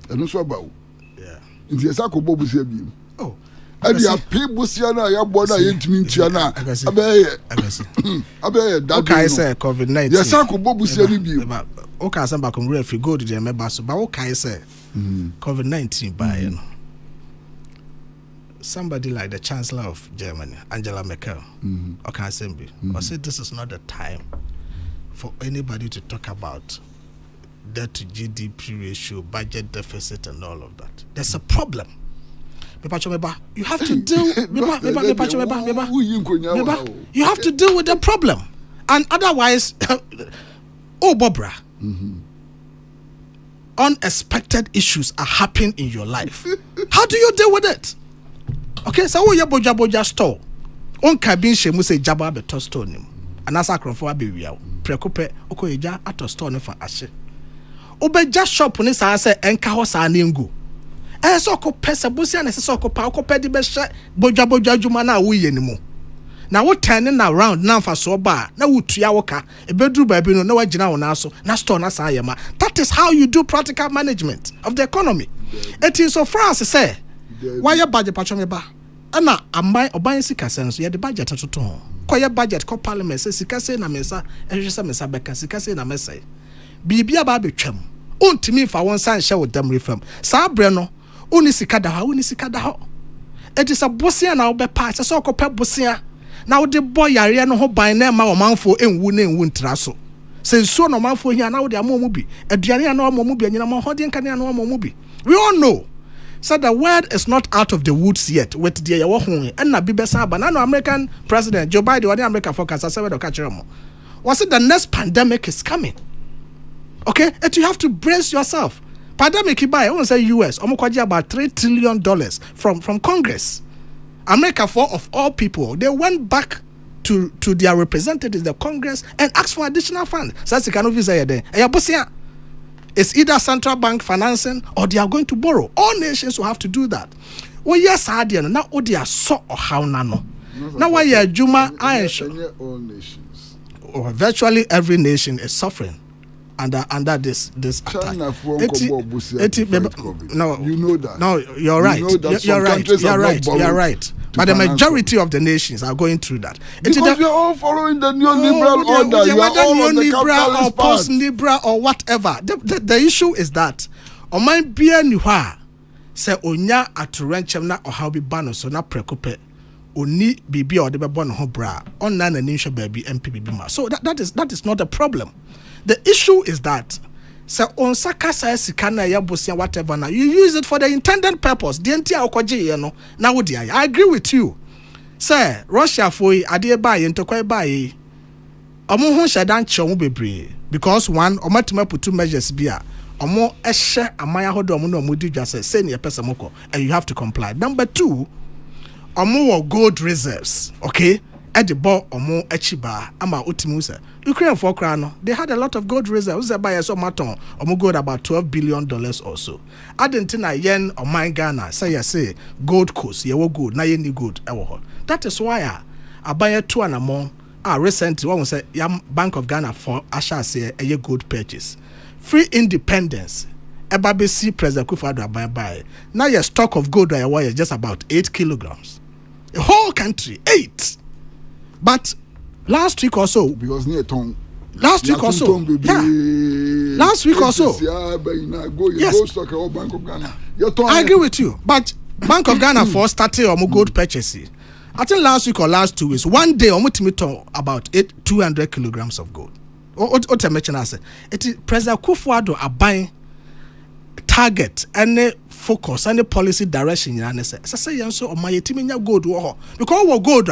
enu so ba o yeah nti esa ko bobu se bi oh adi a people sia na ya bo na yentimi ntia na abeye that okay say COVID-19 yes esa ko bobu se bi okay say ba ko refi go to the member so ba okay say COVID-19 by you know somebody like the Chancellor of Germany, Angela Merkel, or said this is not the time for anybody to talk about debt to GDP ratio, budget deficit, and all of that. There's a problem. You have to deal. You have to deal with the problem, and otherwise, Bobra. Unexpected issues are happening in your life. How do you deal with it? Okay, so wo ye boja store. On ka bi nhemu say jaba beto store nim. Anasa akrofo abewia. Prekope okoyeja ato store no fa ahye. Obeja shop ni sa say enka ho sa na ngu. So ko pesa bosia na se ko pa ko pedi be hye boja adwuma na wo ye nimu. Na wo turn na round na fa so ba na wo tua wo ka. Ebeduru ba bi no na wagina wo na so na store na sa yema. That is how you do practical management of the economy. It is so France say why your budget pachomeba ana ambai oban sika senso ye the budget toto ho koye budget ko parliament say sika say na mensa ehwese mensa beka sika say na mesai bibia ba betwam ontimi fa won san hye wodam reform sa bre no oni sika da ho it is a bosia na obepa say so kope bosia na wode boy yare no ho ban na ma omanfo enwu ntra so senso no omanfo hia na wode amomu bi aduane na omomu bi anyina mo hodin kan na omomu bi we all know So the word is not out of the woods yet. With the and na bibesa banana American President Joe Biden or the American forecast I said was it the next pandemic is coming? Okay, and you have to brace yourself. Pandemic buy I won't say US about $3 trillion from Congress. America of all people, they went back to their representatives, the Congress, and asked for additional funds. So that's the kind of visa there. It's either central bank financing or they are going to borrow. All nations will have to do that. Oh yes, I did. Now oh they are so or how nano. Now why you Juma I all nations. Virtually every nation is suffering under this attack. China No, you know that. No, you're right. You're right. But the majority of the nations are going through that. Because we are all following the neoliberal order. You are all on the neoliberal or capitalist post-liberal or whatever. The issue is that Oman bia ni hwa se onya atorenchem na ohaw bi ba so na prekope oni bibi o de bebo no ho bra onna na ninhwe baabi MP bibi ma. So that is not a problem. The issue is that se on saka sa sika na ya bosia whatever na you use it for the intended purpose. The entia okoje ye no na wo dia. I agree with you. Say Russia foi ade ba ye ntokwa ba ye. Omo ho hyedan che omo bebre because one omatuma putu measures bia omo ehye amaya hodo omo na omo di dwa say ne pesa moko and you have to comply. Number 2, omo gold reserves, okay? At the ball omo echiba ama utimu say Ukraine for krano they had a lot of gold reserves by so maton omo gold about $12 billion or so. Adentina yen or my Ghana say gold coast ye wo gold na ye ni gold ewo ho. That is why abaya 2 and more recently one say yam Bank of Ghana for asha say a gold purchase. Free independence eba be see President Kufuor buy now your stock of gold is just about 8 kilograms. The whole country 8. But last week or so, because near tongue. Last week or so, yeah. Last week or so, yes. I agree with you. But Bank of Ghana for started gold purchases. I think last week or last 2 weeks, one day almost about 200 kilograms of gold. What I mentioned, I said, it is President Kufuor are buying target any focus any policy direction. And say so my team gold because we gold.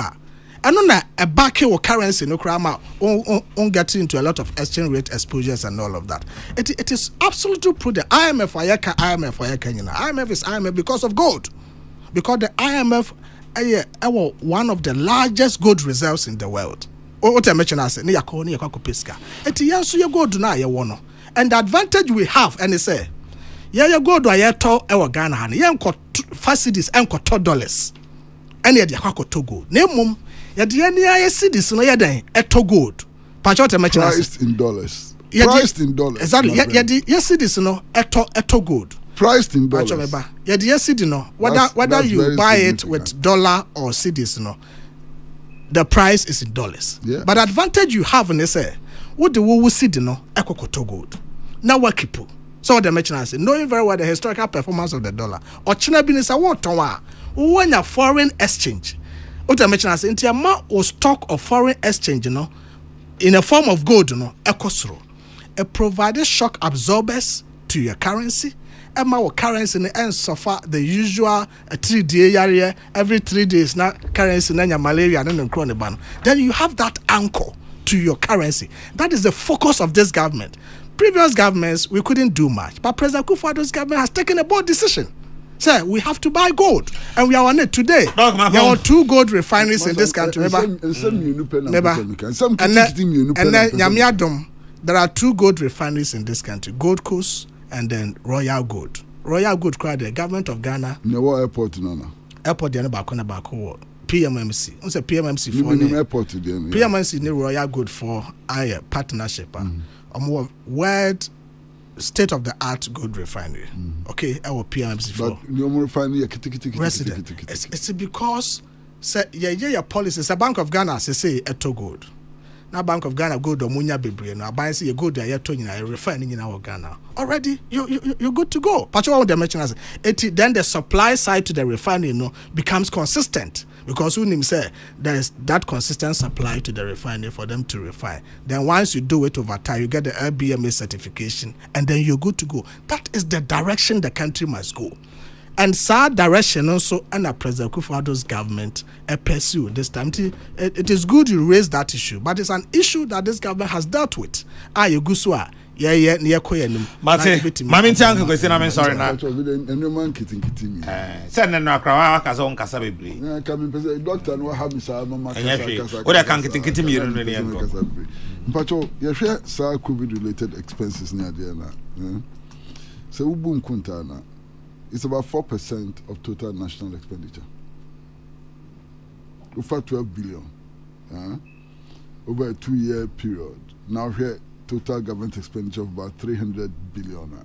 And on a back or currency no crama on getting into a lot of exchange rate exposures and all of that. It is absolutely prudent. IMF IMF is IMF because of gold. Because the IMF one of the largest gold reserves in the world. What I mentioned I said ni yakoko pesca. Etiyanso ye gold na ye wono. And the advantage we have and they say ye gold wa to e Ghana han ye enko facilities enko $2. And ye yakoko to gold. Nemum yadi any cities no yadan eto gold. Priced in dollars. Priced in dollars. Exactly. Yadi cities no eto gold. Priced in dollars. Yadi cedi no whether you buy it with dollar or cedis no the price is in dollars. Yeah. But the advantage you have in say what the wo cedi no ekokoto gold. Now what keep so what the merchant say knowing very well the historical performance of the dollar or China business what when your foreign exchange. What I mentioned as into amount or stock of foreign exchange, in a form of gold, ecosro. It provided shock absorbers to your currency. And my currency and suffer the usual 3-day area every 3 days now currency and your malaria and then ban. Then you have that anchor to your currency. That is the focus of this government. Previous governments we couldn't do much, but President Kufuor's government has taken a bold decision. Sir, we have to buy gold, and we are on it today. There are 2 gold refineries in this country. And there are 2 gold refineries in this country: Gold Coast and then Royal Gold. Royal Gold, the government of Ghana. No airport, no. Airport, the Bako PMMC. What's a PMMC for? Airport, PMMC ni Royal Gold for our partnership. World state-of-the-art gold refinery. Okay, our PMC for. But no more refinery. It's because your policy. It's a Bank of Ghana. Say eto gold. Now Bank of Ghana gold or munya bebre. Now buy say gold there eto you refining in our Ghana. Already you're good to go. But what they mention as then the supply side to the refinery becomes consistent. Because when him say there is that consistent supply to the refinery for them to refine. Then once you do it over time, you get the LBMA certification, and then you're good to go. That is the direction the country must go. and sa direction also and a President Kufuor's government pursue this time. It is good you raise that issue, but it's an issue that this government has dealt with. You go so near Koyanum. Mammy Tank question, I'm sorry now. Send an Akra Kazon Casabri. Doctor, what have you, what I can't get me. Pacho, you share COVID related expenses near Diana. So, Ubun Kuntana, it's about 4% of total national expenditure. Over 12 billion over a 2-year period. Now, here, total government expenditure of about 300 billion.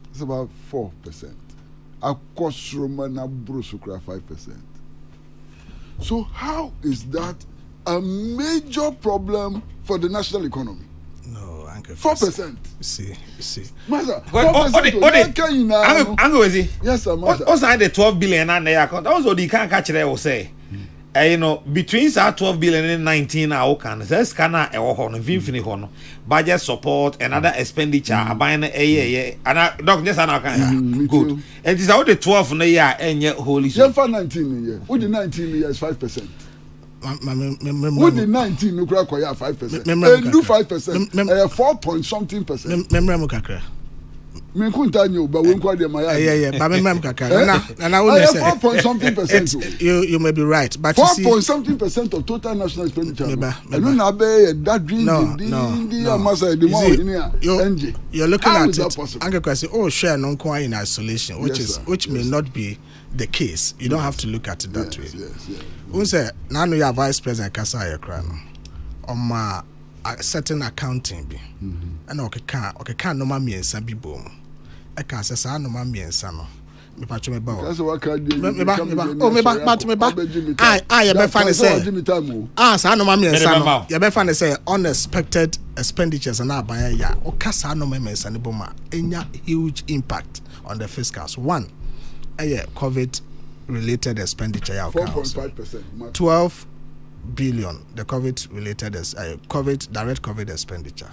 It's about 4%. Across Romana Brusukra 5%. So, how is that a major problem for the national economy? No, Uncle. 4%. See. Master, Uncle, is he? Yes, sir, master. What's the 12 billion and the account? That was what you can't catch it, I will say. Between 12 billion and 19 hour can there's kana a horn infinity horn budget support and other expenditure buying a and doc just an good. And it's out the 12 in the year and yet holy so for 19 years. With the 19 years 5%. With the 19 you crack 5%. And do 5%. 4 point something percent. Yeah, but but you may be right, but 4 point something percent of total national expenditure. You're looking at it. Uncle Kwasi, share non-quite in isolation, which may not be the case. You don't have to look at it that way. Who say now you are Vice President Kasaya Krano on my certain accounting be and okay no mami and sabi boom. I can't say no mami and sano. Me patch me ba. I be funny say. Sa no mami and sano. You be funny say unexpected expenditures and na ban ya. O kasa no mami and sano boma. Enya huge impact on the fiscals. One, COVID related expenditure ya 4.5%. 12 billion the COVID related COVID direct COVID expenditure.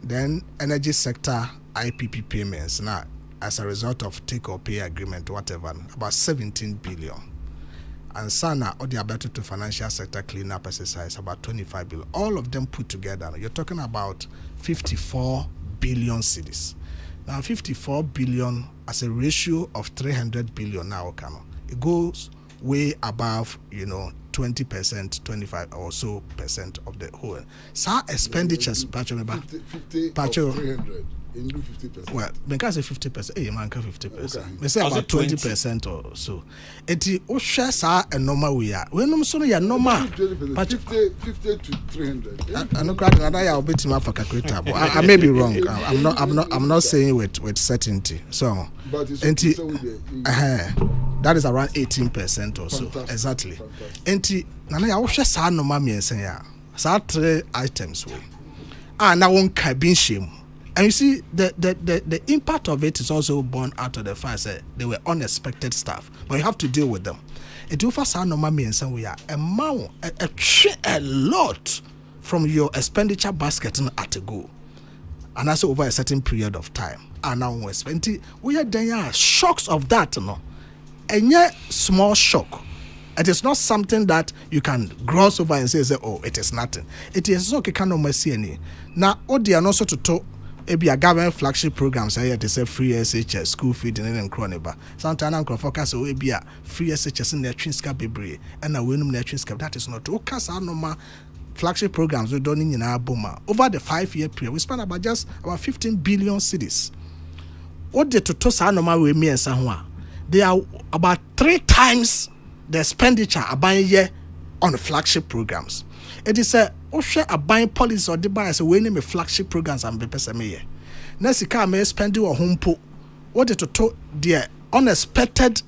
Then energy sector IPP payments now as a result of take or pay agreement whatever about 17 billion. And Sana or the ability to financial sector cleanup exercise about 25 billion. All of them put together, you're talking about 54 billion cedis. Now 54 billion as a ratio of 300 billion now, it goes way above 20%, 25 or so percent of the whole. So expenditures, 50 into 50%. Well, because 50%, you man 50%. We say about 20% or so. Eti o share sa a normal we are. When so ya normal. 50 to 300. I know crowd and I will bet him for calculator. I may be wrong. I'm not saying with certainty. So enti that is around 18% or so. Fantastic. Exactly. Enti nana ya o share sa normal me say ya. Sa 3 items we. Na won ka bin shame. And you see, the impact of it is also born out of the fact that they were unexpected stuff, but you have to deal with them. It offers our normal means and we are a lot from your expenditure basket at a go, and also over a certain period of time. And now we're spending, we are there shocks of that, and yet small shock. It is not something that you can gloss over and say, oh, it is nothing. It is okay, can no mercy any. Now, they are also to talk. Ebi a government flagship programs here they say free SHS school feeding and chroniba. Sometimes I'm focus on ebi a free SHS in the twinska bebre and na wenum na twinska. That is not okay. So normal flagship programs we done in our boma over the 5-year period. We spent about 15 billion cedis. What the total sa normal we me and sanwa. They are about 3 times the expenditure about year on the flagship programs. It is a a buying policy or the buy as a winning flagship programs and be person me. Nesika may spend you a home po. What it to the unexpected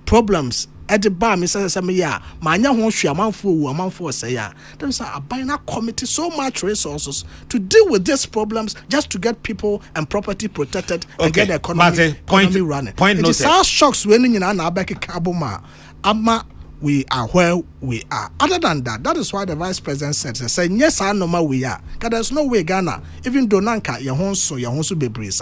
problems at the bar, Mr. Samia, Manya won't share a month for say ya. There's a buying a committee so much resources to deal with these problems just to get people and property protected and get the economy running. Point it is our shocks winning in an abeki kabuma. Ama we are where we are. Other than that, that is why the vice president said, yes, I know we are. Because there's no way Ghana, even though Nanka, Yahonso be breeze,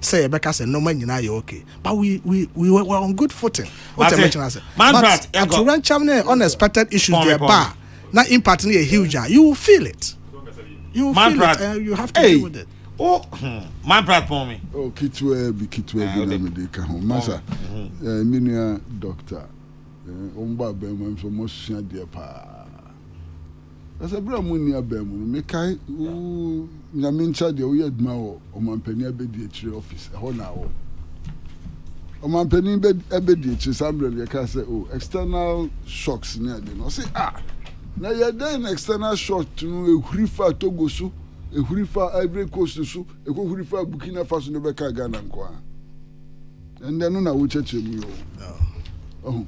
say Rebecca said, no man, you're okay. But we were on good footing. What I mentioned, I said. But to run Chamne unexpected issues there, bar, not impacting a huge, you will feel it. You will feel it, and you have to deal with it. Oh, man, Pratt for me. Oh, Kitwe, Medika home. Massa, Minia doctor. Omba Bema from Mosia dear pa. As a Bramunia Bemu, Mekai, Yamincha de Oyed Mao, or Mampenia Bedi office, a whole hour. Or Mampeni bed Ebedi, Chisambra, Yaka oh, external shocks near them. Say, now you're then external shock to a Hrifa Togosu, a Hrifa Ivory Coast to Su, a Hrifa Burkina Faso, Nebeka Ghana. And then I will check you. Oh.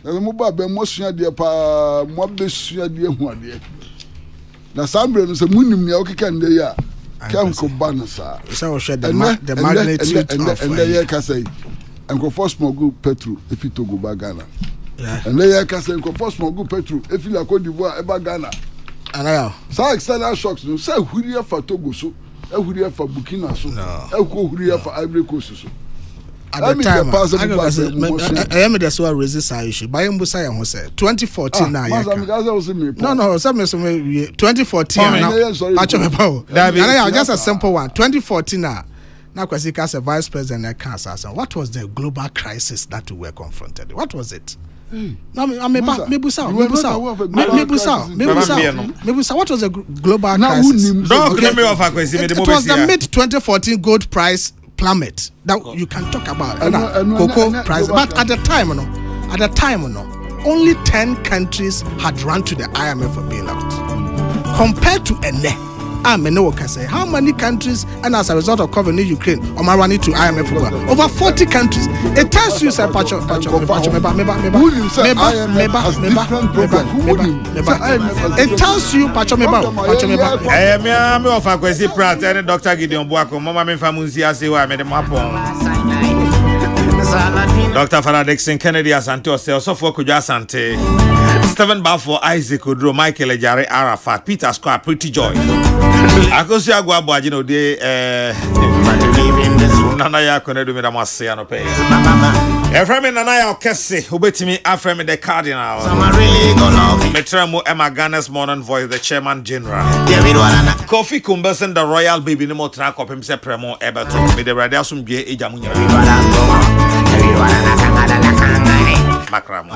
Na mo ba mo sua de pa mo be sua de hu ade na sambre no se munim ne okeka nde ya kam ko ba no sa so we the magnitude of and they ka say enko first small petrol if it to go back Ghana and they ka say enko first small petrol if you la Cote d'Ivoire e ba Ghana ana sa external shocks no say huri fa Togo so e huri fa Burkina so e ko huri fa Ivory Coast so. At the time, I am the so resist our issue. By Mbusa Yan say 2014 now. No, 2014 now. Just a simple one. 2014 now. Now, Kwesi as a vice president at Kansas, what was the global crisis that we were confronted? What was it? No, Mebusa. What was the global crisis? It was the mid 2014 gold price plummet that you can talk about cocoa price, but at the time, only 10 countries had run to the IMF for bailout. Compared to can say how many countries, and as a result of covering Ukraine, are running to IMF for over 40 countries. It tells you, sir, it tells you, Dr. Gideon Buako, Mama Famunzi, say, why I made him up Dr. Farah Dixon Kennedy Asante also for Kuja Asante, Stephen Balfour, Isaac Udro, Michael Ejare Arafat, Peter Square, Pretty Joy. Akosi agwa bwajino de nana ya konedu me da mase ya no pe. Efremi nana ya okese obetimi afremi the cardinal. Metremo Emma Ghana's Modern Voice, the chairman general. Kofi Kumbesen the royal baby no more track up him se premo ebeto. Me the radio sum bie ejamunya. Makramo.